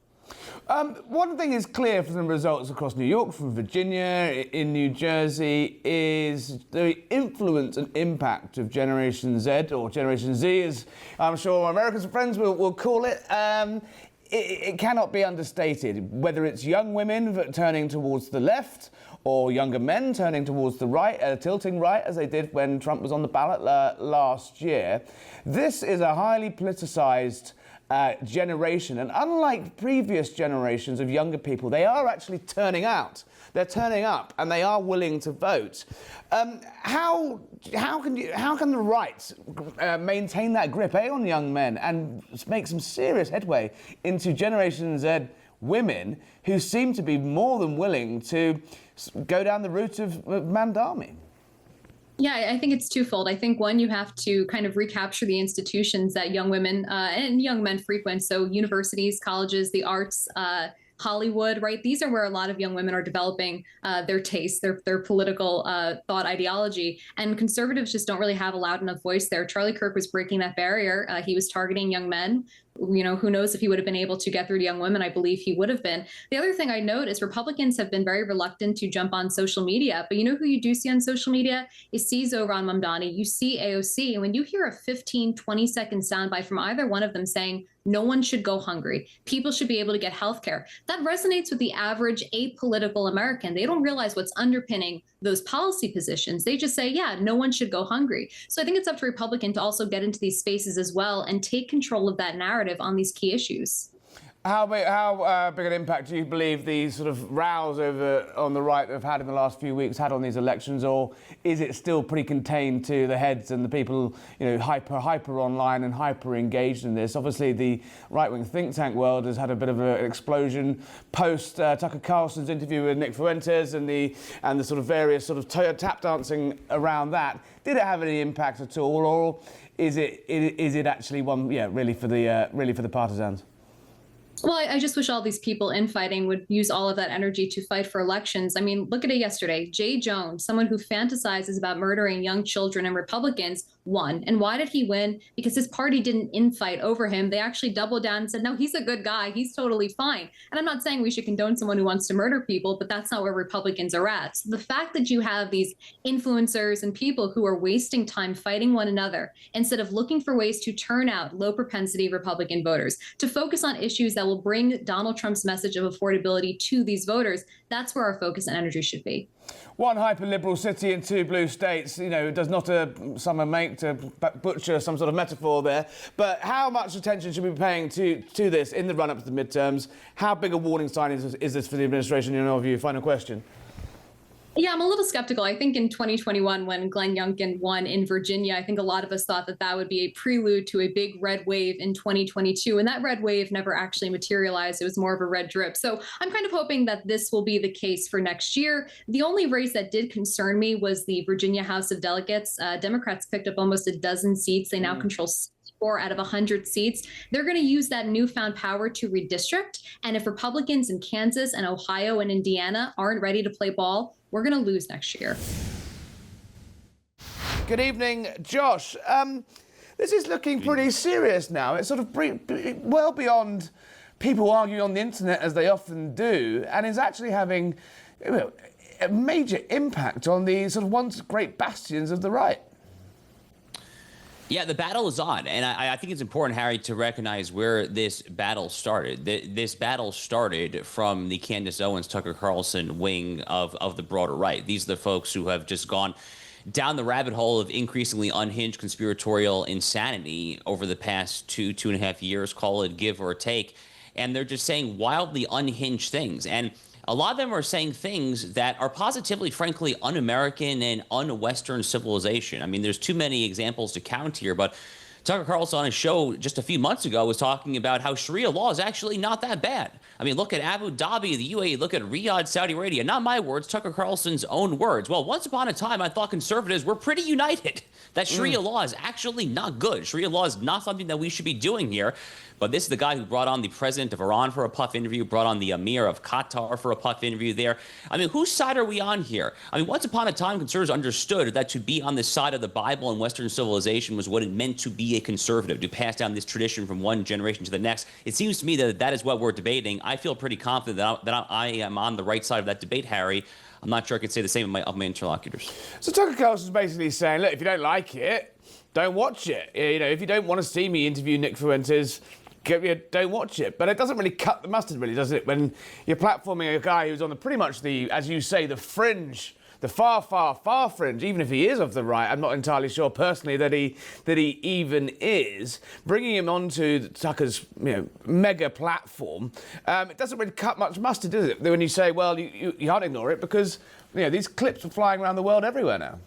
One thing is clear from the results across New York, from Virginia, in New Jersey, is the influence and impact of Generation Z, or Generation Z, as I'm sure Americans and friends will call it. It cannot be understated, whether it's young women turning towards the left or younger men turning towards the right, tilting right, as they did when Trump was on the ballot last year. This is a highly politicized generation, and unlike previous generations of younger people, they are actually turning out. They're turning up, and they are willing to vote. How can the right maintain that grip on young men and make some serious headway into Generation Z women who seem to be more than willing to go down the route of Mamdani? Yeah, I think it's twofold. I think, one, you have to kind of recapture the institutions that young women and young men frequent. So universities, colleges, the arts, Hollywood, right? These are where a lot of young women are developing their tastes, their political thought ideology. And conservatives just don't really have a loud enough voice there. Charlie Kirk was breaking that barrier. He was targeting young men. You know, who knows if he would have been able to get through to young women? I believe he would have been. The other thing I note is Republicans have been very reluctant to jump on social media. But you know who you do see on social media? You see Zohran Mamdani, you see AOC. And when you hear a 15, 20-second soundbite from either one of them saying, no one should go hungry, people should be able to get health care, that resonates with the average apolitical American. They don't realize what's underpinning those policy positions. They just say, yeah, no one should go hungry. So I think it's up to Republicans to also get into these spaces as well and take control of that narrative on these key issues. How big an impact do you believe these sort of rows over on the right have had in the last few weeks had on these elections, or is it still pretty contained to the heads and the people, you know, hyper online and hyper engaged in this? Obviously, the right-wing think tank world has had a bit of an explosion post Tucker Carlson's interview with Nicke Fuentes and the sort of various sort of tap dancing around that. Did it have any impact at all, or is it actually one, really for the partisans? Well, I just wish all these people infighting would use all of that energy to fight for elections. I mean, look at it yesterday. Jay Jones, someone who fantasizes about murdering young children and Republicans, won. And why did he win? Because his party didn't infight over him. They actually doubled down and said, no, he's a good guy. He's totally fine. And I'm not saying we should condone someone who wants to murder people, but that's not where Republicans are at. So the fact that you have these influencers and people who are wasting time fighting one another instead of looking for ways to turn out low propensity Republican voters, to focus on issues that will bring Donald Trump's message of affordability to these voters, that's where our focus and energy should be. One hyper-liberal city and two blue states, does not summer make, to butcher some sort of metaphor there. But how much attention should we be paying to this in the run-up to the midterms? How big a warning sign is this for the administration, in your view? Final question. Yeah, I'm a little skeptical. I think in 2021, when Glenn Youngkin won in Virginia, I think a lot of us thought that that would be a prelude to a big red wave in 2022. And that red wave never actually materialized. It was more of a red drip. So I'm kind of hoping that this will be the case for next year. The only race that did concern me was the Virginia House of Delegates. Democrats picked up almost a dozen seats. They now control 4 out of 100 seats. They're going to use that newfound power to redistrict. And if Republicans in Kansas and Ohio and Indiana aren't ready to play ball, we're going to lose next year. Good evening, Josh. This is looking pretty serious now. It's sort of well beyond people arguing on the internet, as they often do, and is actually having a major impact on the sort of once great bastions of the right. Yeah, the battle is on, and I think it's important, Harry, to recognize where this battle started. This battle started from the Candace Owens, Tucker Carlson wing of the broader right. These are the folks who have just gone down the rabbit hole of increasingly unhinged conspiratorial insanity over the past 2.5 years, call it give or take, and they're just saying wildly unhinged things. And a lot of them are saying things that are positively, frankly, un-American and un-Western civilization. I mean, there's too many examples to count here, but Tucker Carlson on his show just a few months ago was talking about how Sharia law is actually not that bad. I mean, look at Abu Dhabi, the UAE, look at Riyadh, Saudi Arabia. Not my words, Tucker Carlson's own words. Well, once upon a time, I thought conservatives were pretty united that Sharia law is actually not good. Sharia law is not something that we should be doing here. But this is the guy who brought on the president of Iran for a puff interview, brought on the emir of Qatar for a puff interview there. I mean, whose side are we on here? I mean, once upon a time, conservatives understood that to be on the side of the Bible and Western civilization was what it meant to be be a conservative, to pass down this tradition from one generation to the next. It seems to me that that is what we're debating. I feel pretty confident that I am on the right side of that debate, Harry. I'm not sure I could say the same of my interlocutors. So Tucker Carlson's basically saying, look, if you don't like it, don't watch it. You know, if you don't want to see me interview Nick Fuentes, don't watch it. But it doesn't really cut the mustard, really, does it? When you're platforming a guy who's on the pretty much the, as you say, the fringe, the far, far, far fringe, even if he is of the right, I'm not entirely sure personally that he even is. Bringing him onto Tucker's mega platform, it doesn't really cut much mustard, does it? When you say, well, you can't ignore it because these clips are flying around the world everywhere now.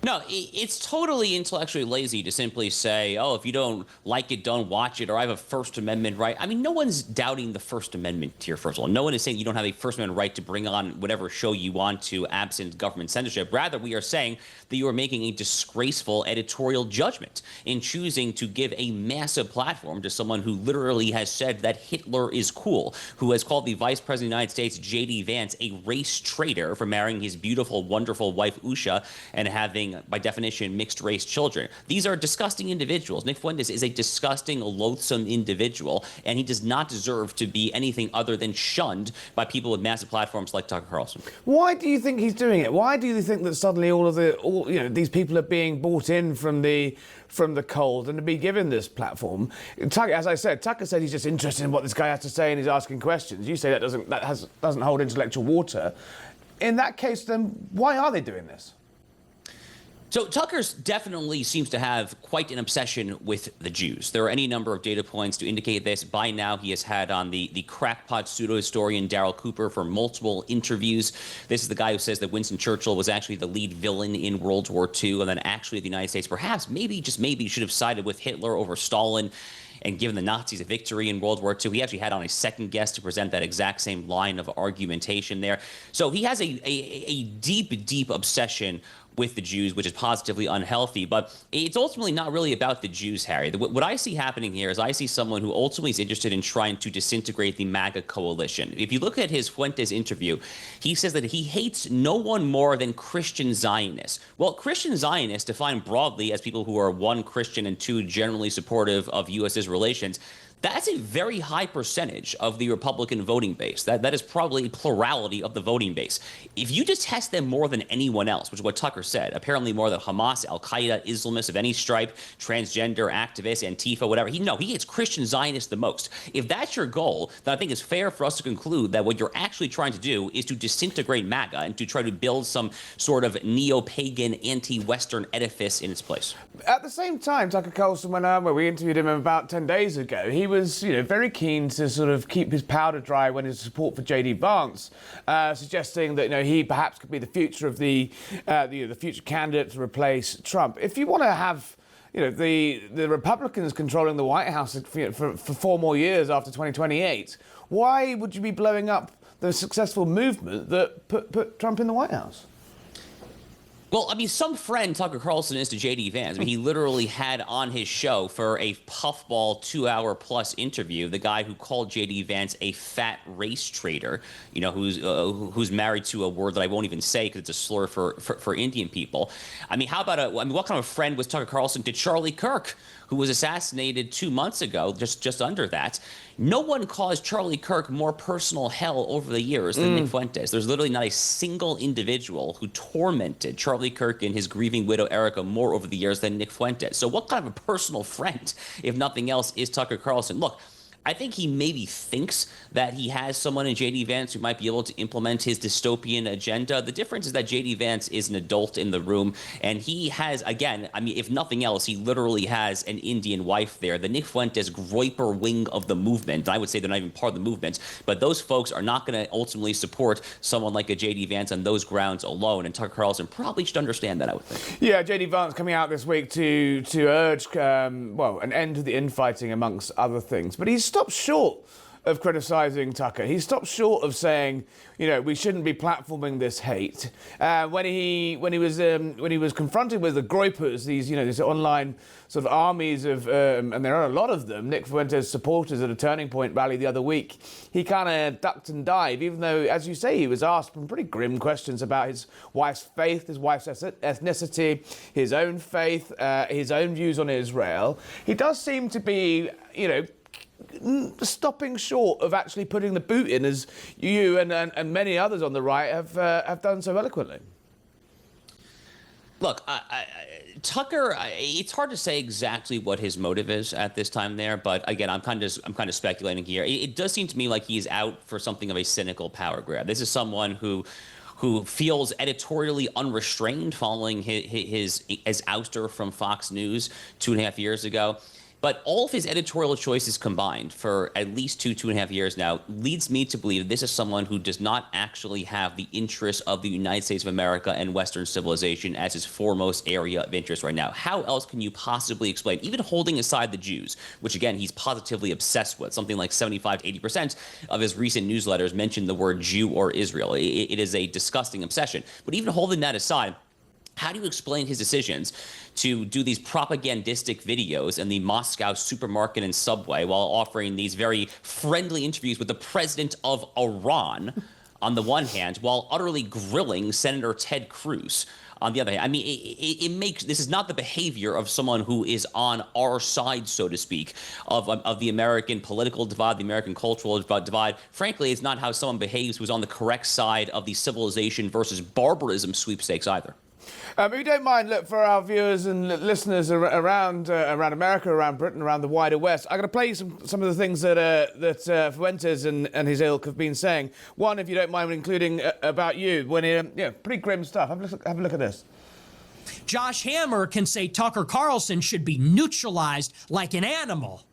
No, it's totally intellectually lazy to simply say, oh, if you don't like it, don't watch it, or I have a First Amendment right. I mean, no one's doubting the First Amendment here, first of all. No one is saying you don't have a First Amendment right to bring on whatever show you want to, absent government censorship. Rather, we are saying that you are making a disgraceful editorial judgment in choosing to give a massive platform to someone who literally has said that Hitler is cool, who has called the Vice President of the United States, J.D. Vance, a race traitor for marrying his beautiful, wonderful wife, Usha, and having, by definition, mixed-race children. These are disgusting individuals. Nick Fuentes is a disgusting, loathsome individual, and he does not deserve to be anything other than shunned by people with massive platforms like Tucker Carlson. Why do you think he's doing it? Why do you think that suddenly these people are being brought in from the cold and to be given this platform? Tucker, as I said, Tucker said he's just interested in what this guy has to say and he's asking questions. You say that doesn't hold intellectual water. In that case, then why are they doing this? So Tucker's definitely seems to have quite an obsession with the Jews. There are any number of data points to indicate this. By now, he has had on the crackpot pseudo-historian Darryl Cooper for multiple interviews. This is the guy who says that Winston Churchill was actually the lead villain in World War II, and then actually the United States perhaps, maybe, just maybe, should have sided with Hitler over Stalin and given the Nazis a victory in World War II. He actually had on a second guest to present that exact same line of argumentation there. So he has a deep, deep obsession with the Jews, which is positively unhealthy. But it's ultimately not really about the Jews, Harry. What I see happening here is I see someone who ultimately is interested in trying to disintegrate the MAGA coalition. If you look at his Fuentes interview, he says that he hates no one more than Christian Zionists. Well, Christian Zionists, defined broadly as people who are, one, Christian, and two, generally supportive of U.S.'s relations, that's a very high percentage of the Republican voting base. That is probably a plurality of the voting base. If you detest them more than anyone else, which is what Tucker said, apparently more than Hamas, Al-Qaeda, Islamists of any stripe, transgender activists, Antifa, whatever, he hates Christian Zionists the most. If that's your goal, then I think it's fair for us to conclude that what you're actually trying to do is to disintegrate MAGA and to try to build some sort of neo-pagan, anti-Western edifice in its place. At the same time, Tucker Carlson, when we interviewed him about 10 days ago, he was, very keen to sort of keep his powder dry when his support for J.D. Vance, suggesting that he perhaps could be the future of the future candidate to replace Trump. If you want to have the Republicans controlling the White House for 4 more years after 2028, why would you be blowing up the successful movement that put Trump in the White House? Well, I mean, some friend Tucker Carlson is to J.D. Vance. I mean, he literally had on his show for a puffball 2-hour-plus interview the guy who called J.D. Vance a fat race traitor, who's married to a word that I won't even say because it's a slur for Indian people. I mean, how about what kind of a friend was Tucker Carlson to Charlie Kirk, who was assassinated 2 months ago, just under that? No one caused Charlie Kirk more personal hell over the years than Nick Fuentes. There's literally not a single individual who tormented Charlie Kirk and his grieving widow, Erika, more over the years than Nick Fuentes. So what kind of a personal friend, if nothing else, is Tucker Carlson? Look, I think he maybe thinks that he has someone in J.D. Vance who might be able to implement his dystopian agenda. The difference is that J.D. Vance is an adult in the room, and he has, again, I mean, if nothing else, he literally has an Indian wife there. The Nick Fuentes Groyper wing of the movement, I would say they're not even part of the movement, but those folks are not going to ultimately support someone like a J.D. Vance on those grounds alone, and Tucker Carlson probably should understand that, I would think. Yeah, J.D. Vance coming out this week to urge, an end to the infighting amongst other things, but he's stopped short of criticising Tucker. He stopped short of saying, you know, we shouldn't be platforming this hate. When he was confronted with the groypers, these online sort of armies of, and there are a lot of them, Nick Fuentes supporters at a Turning Point rally the other week, he kind of ducked and dived, even though, as you say, he was asked some pretty grim questions about his wife's faith, his wife's ethnicity, his own faith, his own views on Israel. He does seem to be, you know, stopping short of actually putting the boot in, as you and many others on the right have done so eloquently. Look, Tucker, it's hard to say exactly what his motive is at this time there, but again, I'm kind of speculating here. It does seem to me like he's out for something of a cynical power grab. This is someone who feels editorially unrestrained following his ouster from Fox News 2.5 years ago. But all of his editorial choices combined for at least 2.5 years now leads me to believe this is someone who does not actually have the interests of the United States of America and Western civilization as his foremost area of interest right now. How else can you possibly explain, even holding aside the Jews, which again, he's positively obsessed with, something like 75 to 80% of his recent newsletters mention the word Jew or Israel. It is a disgusting obsession. But even holding that aside, how do you explain his decisions to do these propagandistic videos in the Moscow supermarket and subway while offering these very friendly interviews with the president of Iran on the one hand, while utterly grilling Senator Ted Cruz on the other hand? I mean, it makes, this is not the behavior of someone who is on our side, so to speak, of the American political divide, the American cultural divide. Frankly, it's not how someone behaves who's on the correct side of the civilization versus barbarism sweepstakes either. If you don't mind, look, for our viewers and listeners around America, around Britain, around the wider West, I'm going to play you some of the things that Fuentes and his ilk have been saying. One, if you don't mind, including about you, when pretty grim stuff. Have a look at this. Josh Hammer can say Tucker Carlson should be neutralized like an animal.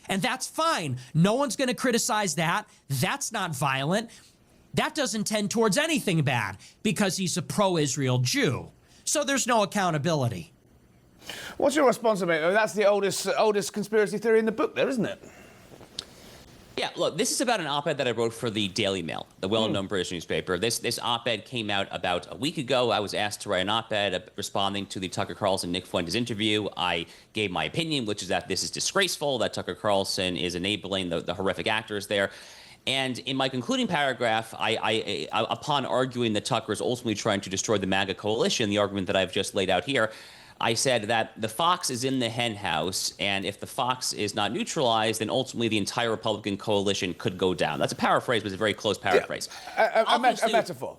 And that's fine. No one's going to criticize that. That's not violent. That doesn't tend towards anything bad because he's a pro-Israel Jew. So there's no accountability. What's your response to it? That's the oldest conspiracy theory in the book there, isn't it? Yeah, look, this is about an op-ed that I wrote for the Daily Mail, the well-known British newspaper. This op-ed came out about a week ago. I was asked to write an op-ed responding to the Tucker Carlson Nick Fuentes interview. I gave my opinion, which is that this is disgraceful, that Tucker Carlson is enabling the horrific actors there. And in my concluding paragraph, I upon arguing that Tucker is ultimately trying to destroy the Maga coalition, the argument that I've just laid out here, I said that the fox is in the hen house, and if the fox is not neutralized, then ultimately the entire Republican coalition could go down. That's a paraphrase, but it's a very close paraphrase. Yeah, a metaphor.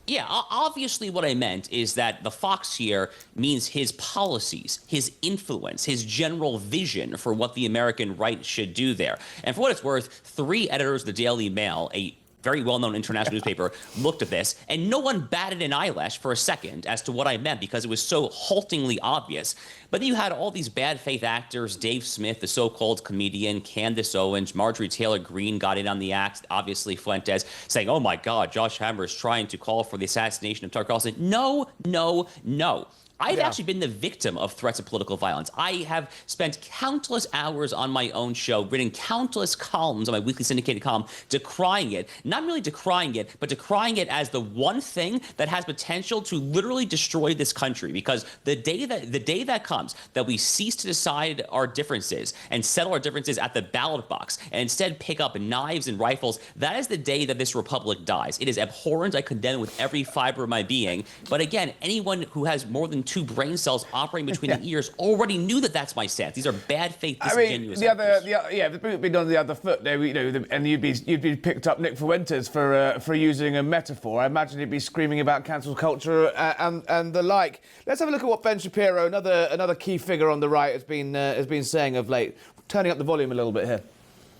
Yeah, obviously what I meant is that the fox here means his policies, his influence, his general vision for what the American right should do there. And for what it's worth, 3 editors of the Daily Mail, a very well-known international newspaper, looked at this, and no one batted an eyelash for a second as to what I meant because it was so haltingly obvious. But then you had all these bad faith actors, Dave Smith, the so-called comedian, Candace Owens, Marjorie Taylor Greene got in on the act, obviously Fuentes, saying, oh my God, Josh Hammer is trying to call for the assassination of Tucker Carlson. No, no, no. I've actually been the victim of threats of political violence. I have spent countless hours on my own show, written countless columns on my weekly syndicated column, decrying it. Not merely decrying it, but decrying it as the one thing that has potential to literally destroy this country. Because the day that comes that we cease to decide our differences and settle our differences at the ballot box and instead pick up knives and rifles, that is the day that this republic dies. It is abhorrent. I condemn it with every fiber of my being. But again, anyone who has more than 2 brain cells operating between the ears already knew that that's my stance. These are bad faith, disingenuous. The boot being on the other foot there, and you'd be picked up Nick Fuentes for using a metaphor. I imagine he'd be screaming about cancel culture and the like. Let's have a look at what Ben Shapiro, another key figure on the right, has been saying of late. Turning up the volume a little bit here.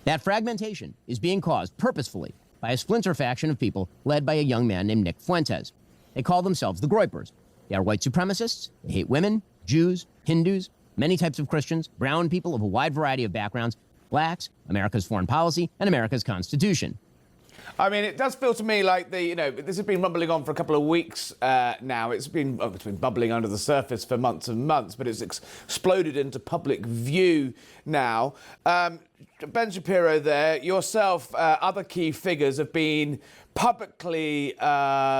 That fragmentation is being caused purposefully by a splinter faction of people led by a young man named Nick Fuentes. They call themselves the Groypers. They are white supremacists. They hate women, Jews, Hindus, many types of Christians, brown people of a wide variety of backgrounds, blacks, America's foreign policy, and America's Constitution. I mean, it does feel to me like this has been rumbling on for a couple of weeks now. It's been bubbling under the surface for months and months, but it's exploded into public view now. Ben Shapiro there, yourself, other key figures have been publicly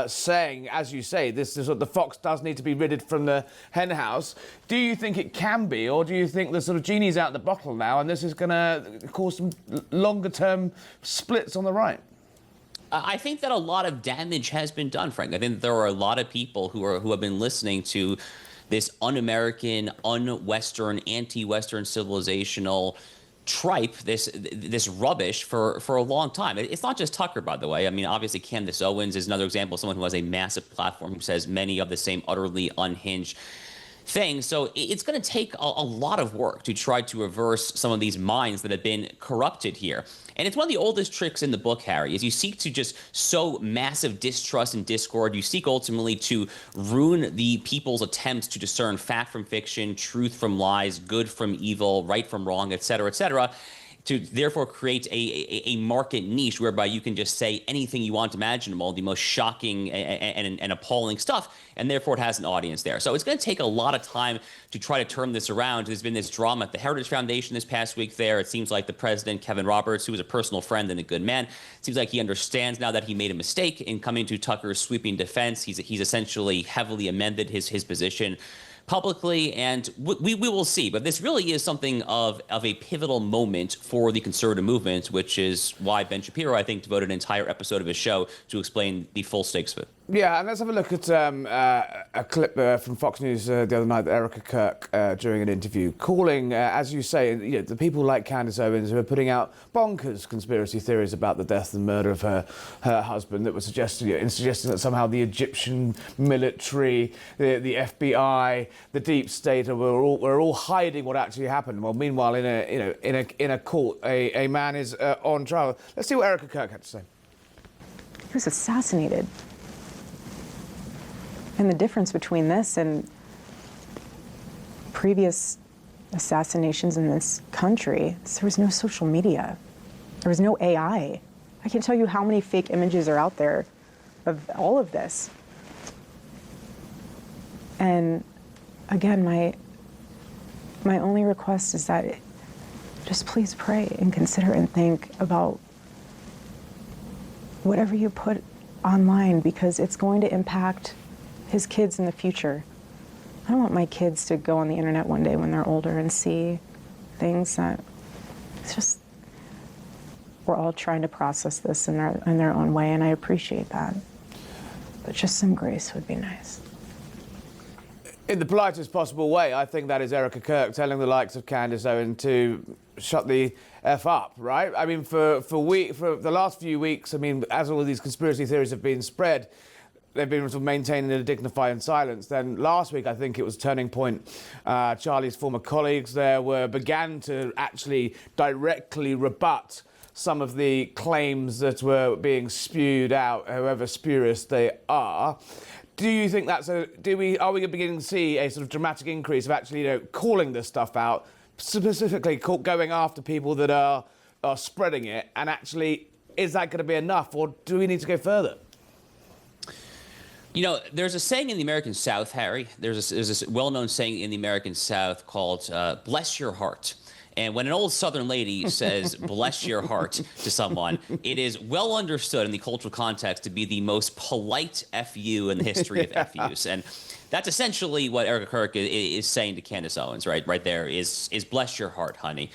saying, as you say, the fox does need to be ridded from the hen house. Do you think it can be, or do you think the sort of genie's out the bottle now and this is going to cause some longer-term splits on the right? I think that a lot of damage has been done, Frank. I think that there are a lot of people who have been listening to this un-American, un-Western, anti-Western civilizational tripe, this rubbish for a long time. It's not just Tucker, by the way. I mean, obviously, Candace Owens is another example of someone who has a massive platform who says many of the same utterly unhinged things. So it's going to take a lot of work to try to reverse some of these minds that have been corrupted here. And it's one of the oldest tricks in the book, Harry, is you seek to just sow massive distrust and discord. You seek ultimately to ruin the people's attempts to discern fact from fiction, truth from lies, good from evil, right from wrong, et cetera, to therefore create a market niche whereby you can just say anything you want imaginable, the most shocking and appalling stuff, and therefore it has an audience there. So it's going to take a lot of time to try to turn this around. There's been this drama at the Heritage Foundation this past week there. It seems like the president, Kevin Roberts, who is a personal friend and a good man, seems like he understands now that he made a mistake in coming to Tucker's sweeping defense. He's essentially heavily amended his position publicly, and we will see. But this really is something of a pivotal moment for the conservative movement, which is why Ben Shapiro, I think, devoted an entire episode of his show to explain the full stakes of it. Yeah, and let's have a look at a clip from Fox News the other night, Erika Kirk, during an interview, calling, as you say, the people like Candace Owens who are putting out bonkers conspiracy theories about the death and murder of her husband that were suggesting that somehow the Egyptian military, the FBI, the deep state were all hiding what actually happened. Well, meanwhile, in a court, a man is on trial. Let's see what Erika Kirk had to say. He was assassinated. And the difference between this and previous assassinations in this country is there was no social media. There was no AI. I can't tell you how many fake images are out there of all of this. And again, my only request is that just please pray and consider and think about whatever you put online, because it's going to impact his kids in the future. I don't want my kids to go on the internet one day when they're older and see things that it's just, we're all trying to process this in their own way, and I appreciate that. But just some grace would be nice. In the politest possible way, I think that is Erika Kirk telling the likes of Candace Owens to shut the F up, right? I mean, for the last few weeks, I mean, as all of these conspiracy theories have been spread, they've been sort of maintaining a dignified silence. Then last week, I think it was Turning Point, Charlie's former colleagues there began to actually directly rebut some of the claims that were being spewed out, however spurious they are. Do you think are we beginning to see a sort of dramatic increase of actually, calling this stuff out, specifically going after people that are spreading it, and actually, is that going to be enough, or do we need to go further? There's a saying in the American South, Harry. There's this well-known saying in the American South called "bless your heart." And when an old Southern lady says "bless your heart" to someone, it is well understood in the cultural context to be the most polite FU in the history of FUs. And that's essentially what Erika Kirk is saying to Candace Owens, right there, is "bless your heart, honey."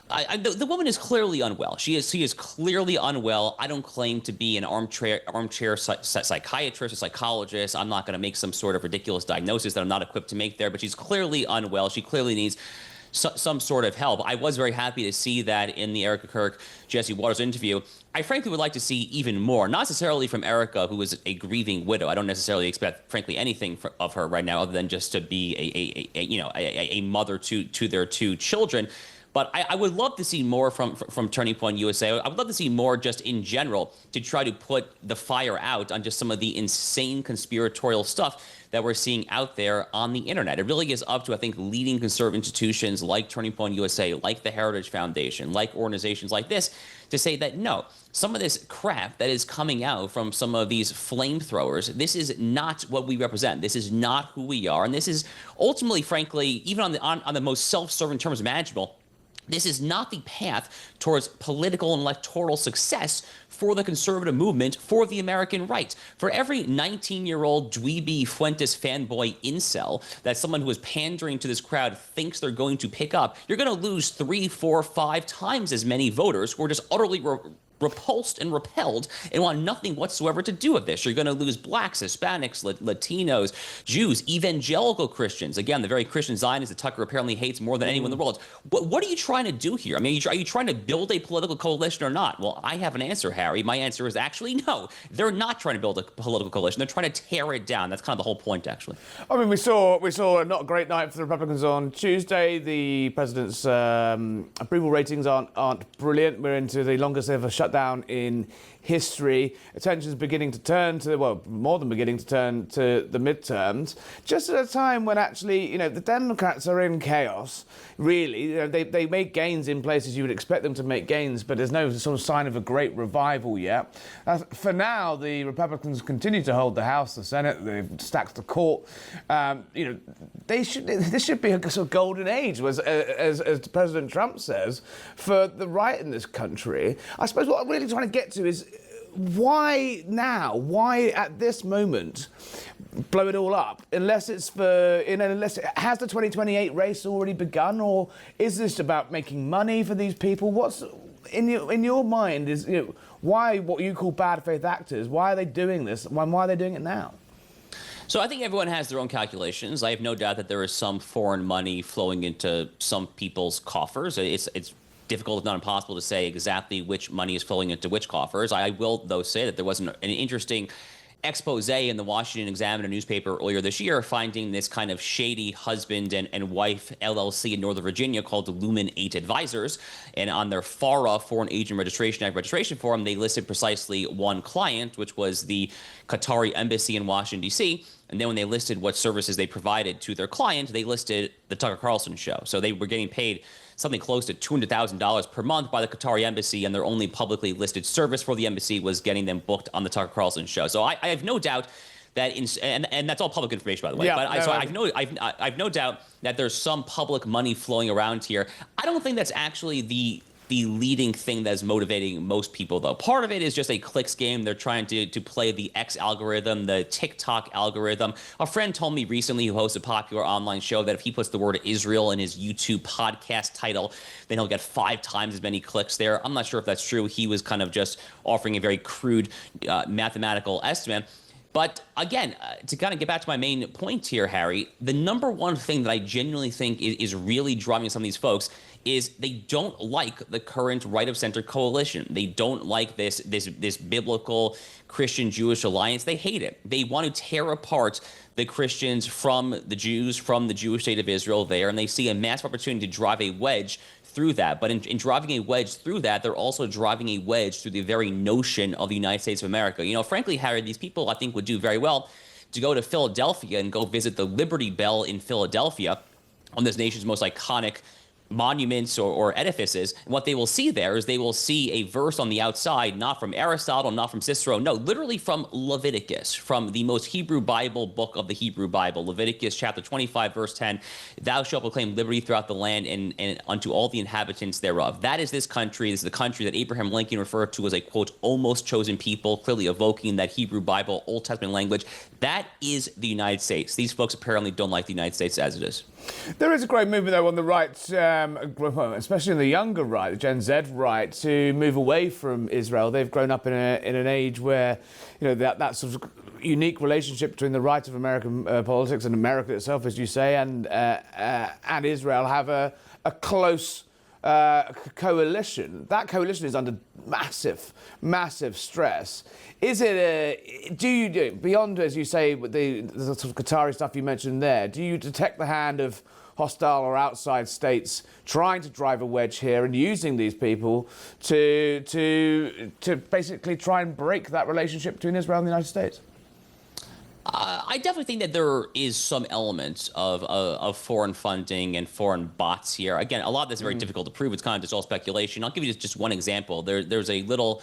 The woman is clearly unwell. She is clearly unwell. I don't claim to be an armchair psychiatrist or psychologist. I'm not going to make some sort of ridiculous diagnosis that I'm not equipped to make there, but she's clearly unwell. She clearly needs some sort of help. I was very happy to see that in the Erika Kirk, Jesse Waters interview. I frankly would like to see even more, not necessarily from Erika, who is a grieving widow. I don't necessarily expect, frankly, anything of her right now other than just to be a mother to their two children. But I would love to see more from Turning Point USA. I would love to see more just in general to try to put the fire out on just some of the insane conspiratorial stuff that we're seeing out there on the internet. It really is up to, I think, leading conservative institutions like Turning Point USA, like the Heritage Foundation, like organizations like this, to say that no, some of this crap that is coming out from some of these flamethrowers, this is not what we represent. This is not who we are. And this is ultimately, frankly, even on the most self-serving terms imaginable, this is not the path towards political and electoral success for the conservative movement, for the American right. For every 19-year-old dweeby Fuentes fanboy incel that someone who is pandering to this crowd thinks they're going to pick up, you're going to lose 3, 4, 5 times as many voters who are just utterly repulsed and repelled and want nothing whatsoever to do with this. You're going to lose blacks, Hispanics, Latinos, Jews, evangelical Christians. Again, the very Christian Zionists that Tucker apparently hates more than anyone in the world. What are you trying to do here? I mean, are you trying to build a political coalition or not? Well, I have an answer, Harry. My answer is actually no. They're not trying to build a political coalition. They're trying to tear it down. That's kind of the whole point, actually. I mean, we saw a not great night for the Republicans on Tuesday. The president's approval ratings aren't brilliant. We're into the longest ever shutdown in history. Attention's beginning to turn to, well, more than beginning to turn to the midterms, just at a time when actually, the Democrats are in chaos, really. They make gains in places you would expect them to make gains, but there's no sort of sign of a great revival yet. For now, the Republicans continue to hold the House, the Senate, they've stacked the court. This should be a sort of golden age, as President Trump says, for the right in this country. I suppose what I'm really trying to get to is, why now? Why at this moment blow it all up? Unless has the 2028 race already begun, or is this about making money for these people? What's in your mind is why what you call bad faith actors? Why are they doing this? Why are they doing it now? So I think everyone has their own calculations. I have no doubt that there is some foreign money flowing into some people's coffers. It's difficult, if not impossible, to say exactly which money is flowing into which coffers. I will, though, say that there was an interesting expose in the Washington Examiner newspaper earlier this year, finding this kind of shady husband and wife LLC in Northern Virginia called the Lumen 8 Advisors. And on their FARA, Foreign Agent Registration Act registration form, they listed precisely one client, which was the Qatari embassy in Washington, D.C. And then when they listed what services they provided to their client, they listed the Tucker Carlson show. So they were getting paid something close to $200,000 per month by the Qatari embassy, and their only publicly listed service for the embassy was getting them booked on the Tucker Carlson show. So I have no doubt that, and that's all public information, by the way. Yeah, I've no doubt that there's some public money flowing around here. I don't think that's actually the leading thing that's motivating most people, though. Part of it is just a clicks game. They're trying to play the X algorithm, the TikTok algorithm. A friend told me recently, who hosts a popular online show, that if he puts the word Israel in his YouTube podcast title, then he'll get 5 times as many clicks there. I'm not sure if that's true. He was kind of just offering a very crude mathematical estimate. But again, to kind of get back to my main point here, Harry, the number one thing that I genuinely think is really driving some of these folks is they don't like the current right-of-center coalition. They don't like this biblical Christian-Jewish alliance. They hate it. They want to tear apart the Christians from the Jews, from the Jewish state of Israel there, and they see a massive opportunity to drive a wedge through that. But in driving a wedge through that, they're also driving a wedge through the very notion of the United States of America. Frankly, Harry, these people, I think, would do very well to go to Philadelphia and go visit the Liberty Bell in Philadelphia, on this nation's most iconic monuments or edifices. And what they will see there is they will see a verse on the outside, not from Aristotle, not from Cicero, no, literally from Leviticus, from the most Hebrew Bible book of the Hebrew Bible, Leviticus chapter 25, verse 10, thou shalt proclaim liberty throughout the land and unto all the inhabitants thereof. That is this country. This is the country that Abraham Lincoln referred to as a, quote, almost chosen people, clearly evoking that Hebrew Bible, Old Testament language. That is the United States. These folks apparently don't like the United States as it is. There is a great movement, though, on the right, especially in the younger right, the Gen Z right, to move away from Israel. They've grown up in an age where, that sort of unique relationship between the right of American politics and America itself, as you say, and Israel have a close coalition. That coalition is under massive stress. Is it do you beyond, as you say, with the sort of Qatari stuff you mentioned there, do you detect the hand of hostile or outside states trying to drive a wedge here and using these people to basically try and break that relationship between Israel and the United States? I definitely think that there is some element of foreign funding and foreign bots here. Again, a lot of this is very difficult to prove. It's kind of just all speculation. I'll give you just one example. There's a little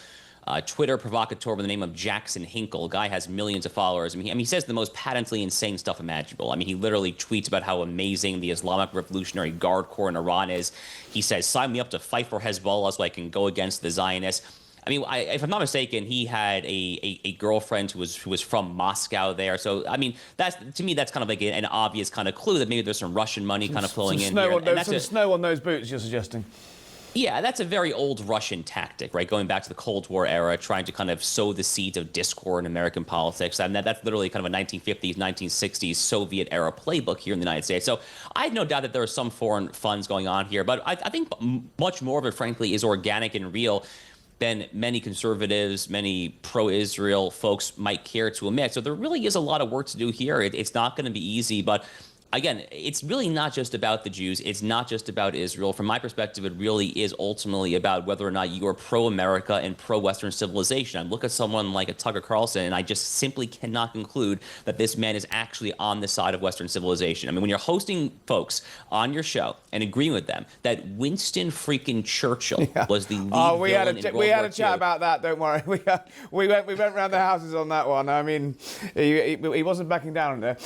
Twitter provocateur by the name of Jackson Hinkle. Guy has millions of followers. I mean, he says the most patently insane stuff imaginable. I mean, he literally tweets about how amazing the Islamic Revolutionary Guard Corps in Iran is. He says, sign me up to fight for Hezbollah so I can go against the Zionists. I mean, if I'm not mistaken, he had a girlfriend who was from Moscow there. So, I mean, to me, that's kind of like an obvious kind of clue that maybe there's some Russian money kind of flowing in here. Some snow on those boots, you're suggesting? Yeah, that's a very old Russian tactic, right? Going back to the Cold War era, trying to kind of sow the seeds of discord in American politics. And that's literally kind of a 1950s, 1960s Soviet-era playbook here in the United States. So I have no doubt that there are some foreign funds going on here. But I think much more of it, frankly, is organic and real than many conservatives, many pro-Israel folks might care to admit. So there really is a lot of work to do here. It's not going to be easy, but again, it's really not just about the Jews. It's not just about Israel. From my perspective, it really is ultimately about whether or not you are pro-America and pro-Western civilization. I look at someone like a Tucker Carlson, and I just simply cannot conclude that this man is actually on the side of Western civilization. I mean, when you're hosting folks on your show and agreeing with them that Winston freaking Churchill was the lead villain in World War II. We had a chat about that, don't worry. We went around the houses on that one. I mean, he wasn't backing down on there.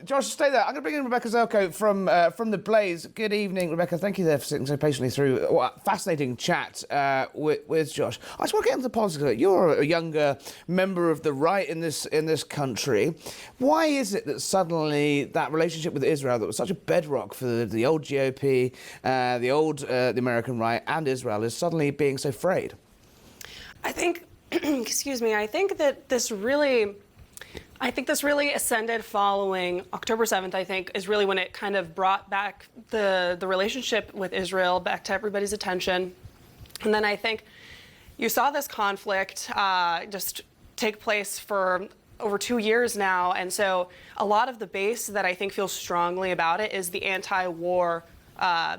Josh, stay there. I'm going to bring in Rebecca Zelko from The Blaze. Good evening, Rebecca. Thank you there for sitting so patiently through a fascinating chat with Josh. I just want to get into the politics of it. You're a younger member of the right in this country. Why is it that suddenly that relationship with Israel, that was such a bedrock for the old GOP, the American right, and Israel, is suddenly being so frayed? I think, excuse me, I think this really ascended following October 7th, I think, is really when it kind of brought back the relationship with Israel back to everybody's attention. And then I think you saw this conflict just take place for over 2 years now. And so a lot of the base that I think feels strongly about it is the anti-war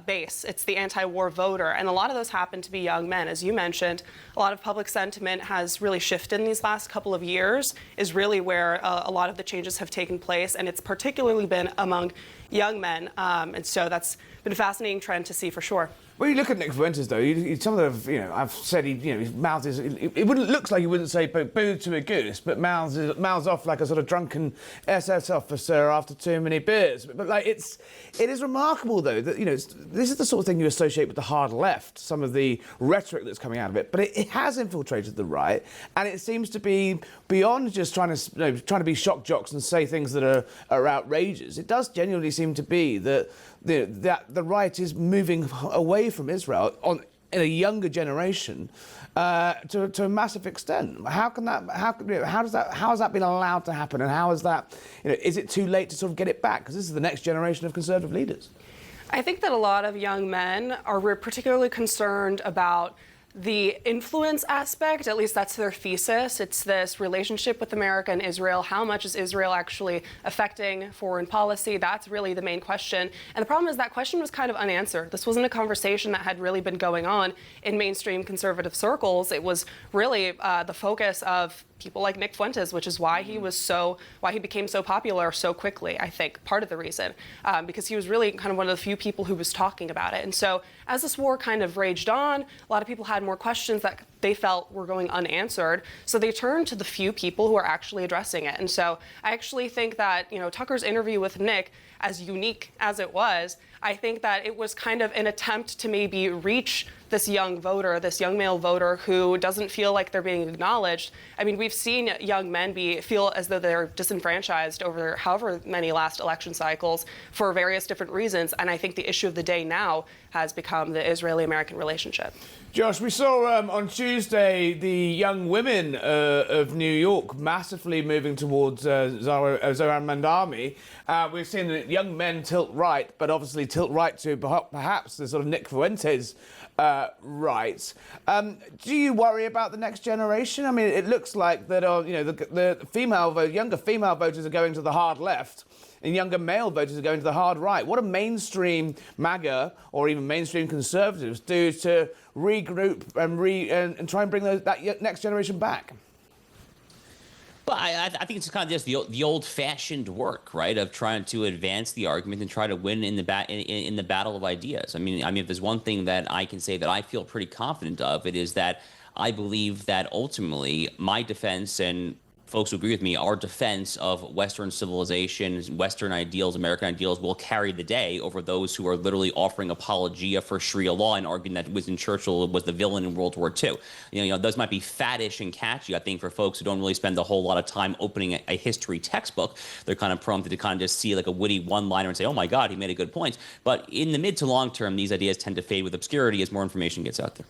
base. It's the anti-war voter. And a lot of those happen to be young men. As you mentioned, a lot of public sentiment has really shifted in these last couple of years, is really where a lot of the changes have taken place. And it's particularly been among young men. And so that's been a fascinating trend to see for sure. When you look at Nick Fuentes, though, some of the, I've said his mouth is, it looks like he wouldn't say boo to a goose, but mouths off like a sort of drunken SS officer after too many beers. But like, it is remarkable, though, that, this is the sort of thing you associate with the hard left, some of the rhetoric that's coming out of it. But it has infiltrated the right, and it seems to be beyond just trying to be shock jocks and say things that are outrageous. It does genuinely seem to be that the right is moving away from Israel in a younger generation to a massive extent. How has that been allowed to happen, and how is that? Is it too late to sort of get it back? Because this is the next generation of conservative leaders. I think that a lot of young men are particularly concerned about the influence aspect. At least that's their thesis. It's this relationship with America and Israel. How much is Israel actually affecting foreign policy? That's really the main question. And the problem is that question was kind of unanswered. This wasn't a conversation that had really been going on in mainstream conservative circles. It was really the focus of people like Nick Fuentes, which is why he became so popular so quickly, I think, part of the reason, because he was really kind of one of the few people who was talking about it. And so as this war kind of raged on, a lot of people had more questions that they felt were going unanswered. So they turned to the few people who are actually addressing it. And so I actually think that, Tucker's interview with Nick, as unique as it was, I think that it was kind of an attempt to maybe reach this young voter, this young male voter who doesn't feel like they're being acknowledged. I mean, we've seen young men feel as though they're disenfranchised over however many last election cycles for various different reasons. And I think the issue of the day now has become the Israeli-American relationship. Josh, we saw on Tuesday Tuesday, the young women of New York massively moving towards Zohran Mamdani. We've seen the young men tilt right, but obviously tilt right to perhaps the sort of Nicke Fuentes right. Do you worry about the next generation? I mean, it looks like that the younger female voters are going to the hard left, and younger male voters are going to the hard right. What do mainstream MAGA or even mainstream conservatives do to regroup and try and bring that next generation back? But I think it's kind of just the old-fashioned work, right, of trying to advance the argument and try to win in the battle of ideas. I mean, if there's one thing that I can say that I feel pretty confident of, it is that I believe that ultimately my defense, and folks who agree with me, our defense of Western civilization, Western ideals, American ideals will carry the day over those who are literally offering apologia for Sharia law and arguing that Winston Churchill was the villain in World War II. Those might be faddish and catchy, I think, for folks who don't really spend a whole lot of time opening a history textbook. They're kind of prone to kind of just see like a witty one-liner and say, oh my God, he made a good point. But in the mid to long term, these ideas tend to fade with obscurity as more information gets out there.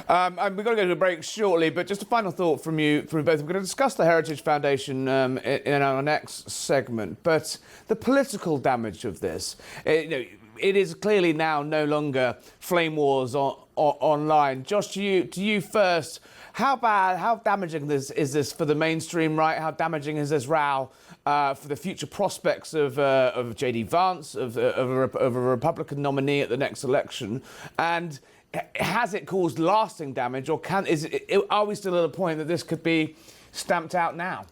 And we've got to go to a break shortly, but just a final thought from you both. We're going to discuss the Heritage Foundation in our next segment, but the political damage of this, it is clearly now no longer flame wars online. Josh, to you first, how damaging is this for the mainstream right? How damaging is this row for the future prospects of J.D. Vance, of a Republican nominee at the next election? And has it caused lasting damage, or are we still at a point that this could be stamped out now?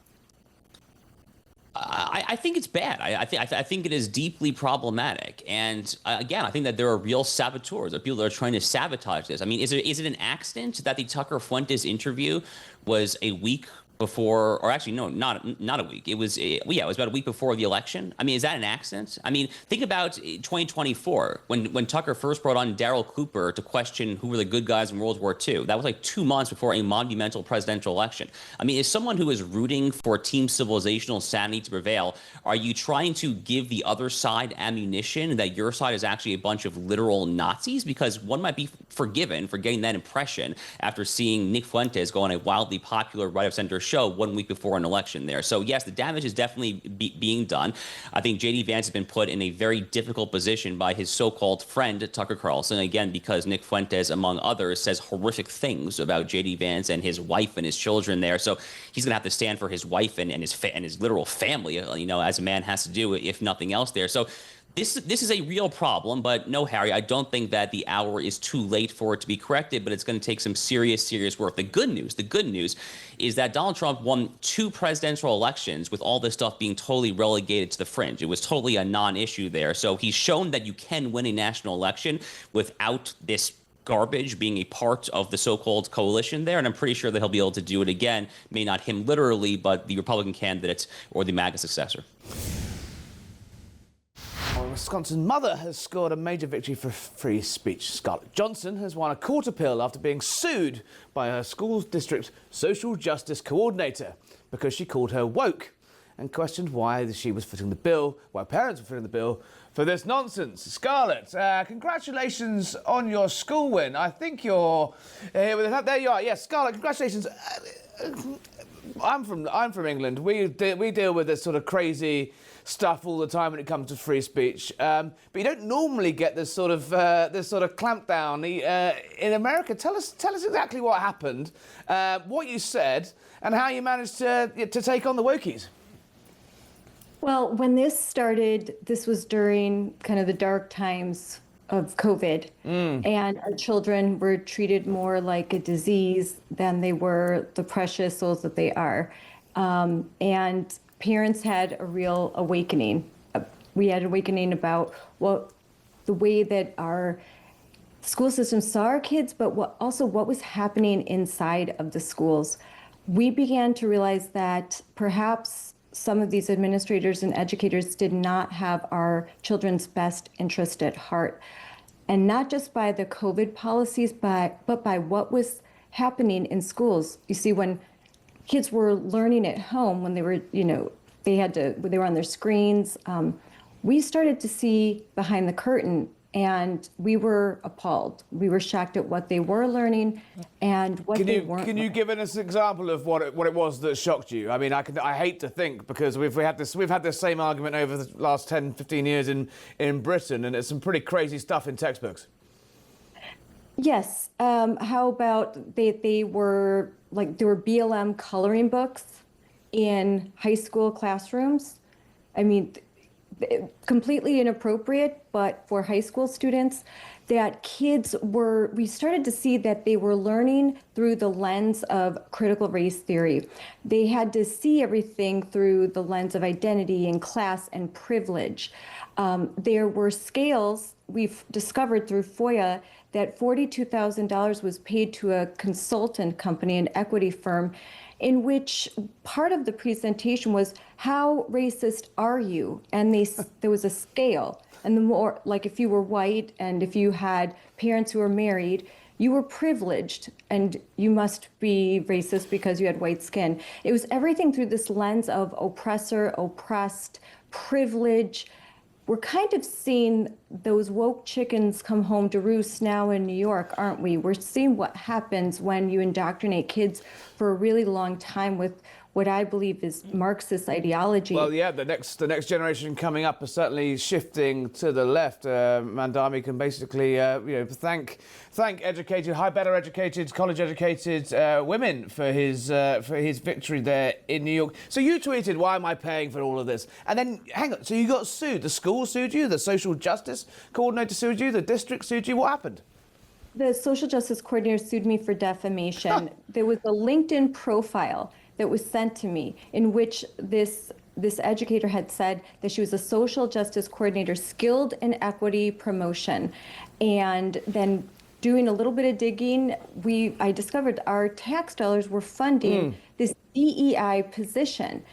I think it's bad. I think it is deeply problematic. And again, I think that there are real saboteurs, people that are trying to sabotage this. I mean, is it an accident that the Tucker Fuentes interview was a week before, or actually, no, not a week. It was about a week before the election. I mean, is that an accident? I mean, think about 2024 when Tucker first brought on Darryl Cooper to question who were the good guys in World War II. That was like 2 months before a monumental presidential election. I mean, as someone who is rooting for team civilizational sanity to prevail, are you trying to give the other side ammunition that your side is actually a bunch of literal Nazis? Because one might be forgiven for getting that impression after seeing Nicke Fuentes go on a wildly popular right-of-center show 1 week before an election there. So yes, the damage is definitely being done. I think J.D. Vance has been put in a very difficult position by his so-called friend, Tucker Carlson, again, because Nicke Fuentes, among others, says horrific things about J.D. Vance and his wife and his children there. So he's going to have to stand for his wife and his literal family, as a man has to do, if nothing else there. So this is a real problem, but no, Harry, I don't think that the hour is too late for it to be corrected, but it's going to take some serious work. The good news is that Donald Trump won 2 presidential elections with all this stuff being totally relegated to the fringe. It was totally a non-issue there. So he's shown that you can win a national election without this garbage being a part of the so-called coalition there, and I'm pretty sure that he'll be able to do it again. May not him literally, but the Republican candidate or the MAGA successor. Wisconsin's mother has scored a major victory for free speech. Scarlett Johnson has won a court appeal after being sued by her school district social justice coordinator because she called her woke and questioned why she was footing the bill, why parents were footing the bill for this nonsense. Scarlett, congratulations on your school win. I think you're here with us. There you are. Yes, Scarlett, congratulations. I'm from England. We deal with this sort of crazy stuff all the time when it comes to free speech, but you don't normally get this sort of clampdown in America. Tell us exactly what happened, what you said, and how you managed to take on the wokies. Well, when this started, this was during kind of the dark times of COVID, and our children were treated more like a disease than they were the precious souls that they are, and parents had a real awakening. We had an awakening about the way that our school system saw our kids, but what was happening inside of the schools. We began to realize that perhaps some of these administrators and educators did not have our children's best interest at heart. And not just by the COVID policies, but by what was happening in schools. You see, when kids were learning at home, when they were, they were on their screens, we started to see behind the curtain And we were appalled. We were shocked at what they were learning and what they weren't. Can you give us an example of what it was that shocked you? I mean, I hate to think, because we've had this same argument over the last 10, 15 years in Britain, and it's some pretty crazy stuff in textbooks. Yes. How about they were like, there were BLM coloring books in high school classrooms. I mean, completely inappropriate, but for high school students, that we started to see that they were learning through the lens of critical race theory. They had to see everything through the lens of identity and class and privilege. There were scales we've discovered through FOIA that $42,000 was paid to a consultant company, an equity firm, in which part of the presentation was, how racist are you? And there was a scale. And the more, like, if you were white and if you had parents who were married, you were privileged and you must be racist because you had white skin. It was everything through this lens of oppressor, oppressed, privilege. We're kind of seeing those woke chickens come home to roost now in New York, aren't we? We're seeing what happens when you indoctrinate kids for a really long time with what I believe is Marxist ideology. Well, yeah, the next generation coming up are certainly shifting to the left. Mamdani can basically, thank educated, better educated, college educated women for his victory there in New York. So you tweeted, "Why am I paying for all of this?" And then, hang on, so you got sued. The school sued you. The social justice coordinator sued you. The district sued you. What happened? The social justice coordinator sued me for defamation. There was a LinkedIn profile that was sent to me in which this educator had said that she was a social justice coordinator skilled in equity promotion. And then doing a little bit of digging, I discovered our tax dollars were funding this DEI position,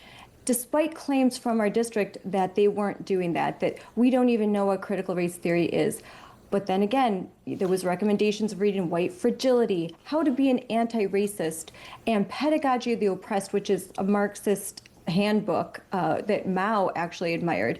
despite claims from our district that they weren't doing that we don't even know what critical race theory is. But then again, there was recommendations of reading White Fragility, How to Be an Anti-Racist, and Pedagogy of the Oppressed, which is a Marxist handbook that Mao actually admired.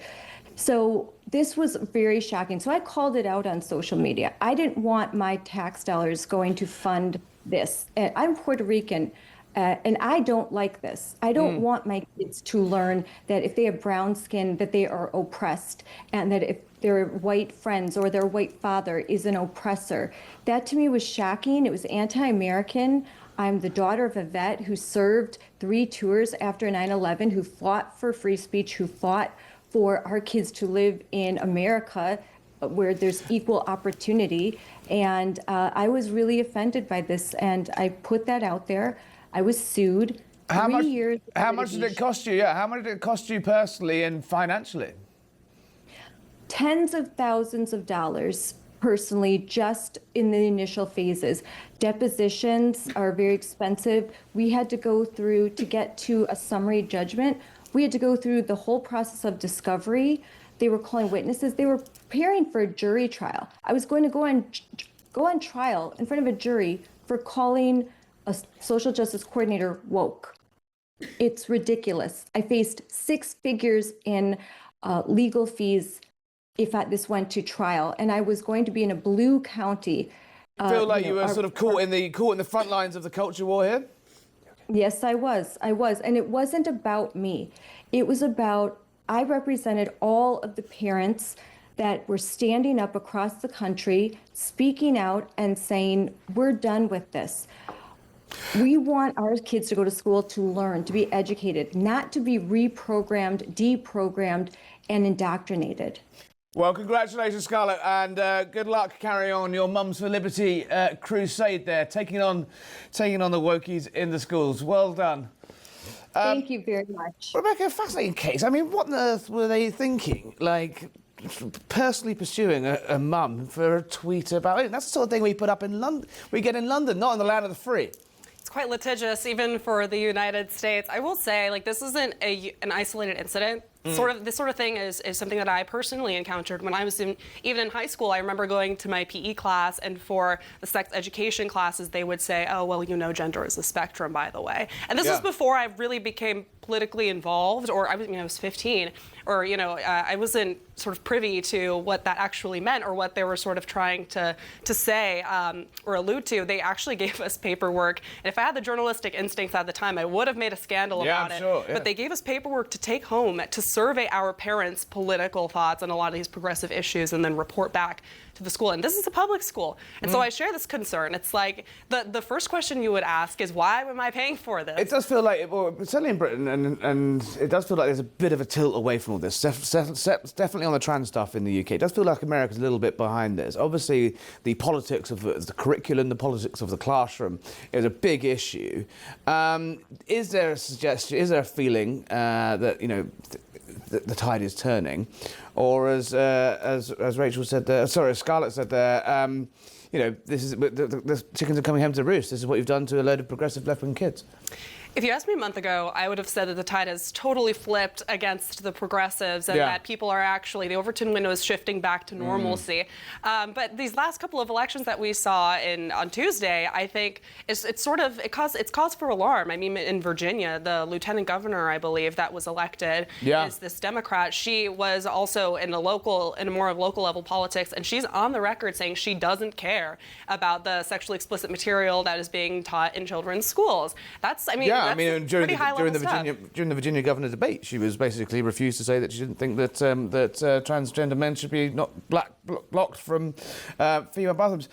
So this was very shocking. So I called it out on social media. I didn't want my tax dollars going to fund this. And I'm Puerto Rican. And I don't like this. I don't want my kids to learn that if they have brown skin, that they are oppressed, and that if their white friends or their white father is an oppressor. That to me was shocking. It was anti-American. I'm the daughter of a vet who served 3 tours after 9/11, who fought for free speech, who fought for our kids to live in America where there's equal opportunity. And I was really offended by this, and I put that out there. I was sued. How much did it cost you? Yeah, how much did it cost you personally and financially? Tens of thousands of dollars personally, just in the initial phases. Depositions are very expensive. We had to go through, to get to a summary judgment, we had to go through the whole process of discovery. They were calling witnesses. They were preparing for a jury trial. I was going to go on trial in front of a jury for calling a social justice coordinator woke. It's ridiculous. I faced 6 figures in legal fees if this went to trial, and I was going to be in a blue county. Feel like you were sort of caught in the front lines of the culture war here? Yes, I was. And it wasn't about me. It was about, I represented all of the parents that were standing up across the country, speaking out and saying, we're done with this. We want our kids to go to school to learn, to be educated, not to be reprogrammed, deprogrammed, and indoctrinated. Well, congratulations, Scarlett, and good luck carrying on your Mums for Liberty crusade there, taking on the wokies in the schools. Well done. Thank you very much. Rebecca, fascinating case. I mean, what on earth were they thinking? Like, personally pursuing a mum for a tweet about it? That's the sort of thing we put up in London. We get in London, not in the land of the free. It's quite litigious, even for the United States. I will say, like, this isn't an isolated incident. This sort of thing is something that I personally encountered when I was even in high school. I remember going to my PE class, and for the sex education classes, they would say, "Oh, well, gender is a spectrum, by the way." And this was before I really became politically involved, or I was 15, or I wasn't sort of privy to what that actually meant or what they were sort of trying to say or allude to. They actually gave us paperwork, and if I had the journalistic instincts at the time, I would have made a scandal about it. But they gave us paperwork to take home to survey our parents' political thoughts on a lot of these progressive issues and then report back to the school. And this is a public school. And so I share this concern. It's like the first question you would ask is, why am I paying for this? It does feel like, well, certainly in Britain, and it does feel like there's a bit of a tilt away from all this. Definitely on the trans stuff in the UK. It does feel like America's a little bit behind this. Obviously, the politics of the curriculum, the politics of the classroom is a big issue. Is there a suggestion, is there a feeling that, the tide is turning, or as Rachel said there, as Scarlett said there, this is the chickens are coming home to roost. This is what you've done to a load of progressive left-wing kids. If you asked me a month ago, I would have said that the tide has totally flipped against the progressives and that people are actually, the Overton window is shifting back to normalcy. But these last couple of elections that we saw on Tuesday, I think it's cause for alarm. I mean, in Virginia, the lieutenant governor, I believe, that was elected is this Democrat. She was also in a more local level politics, and she's on the record saying she doesn't care about the sexually explicit material that is being taught in children's schools. During the Virginia governor debate, she was basically refused to say that she didn't think that transgender men should be not blocked from female bathrooms.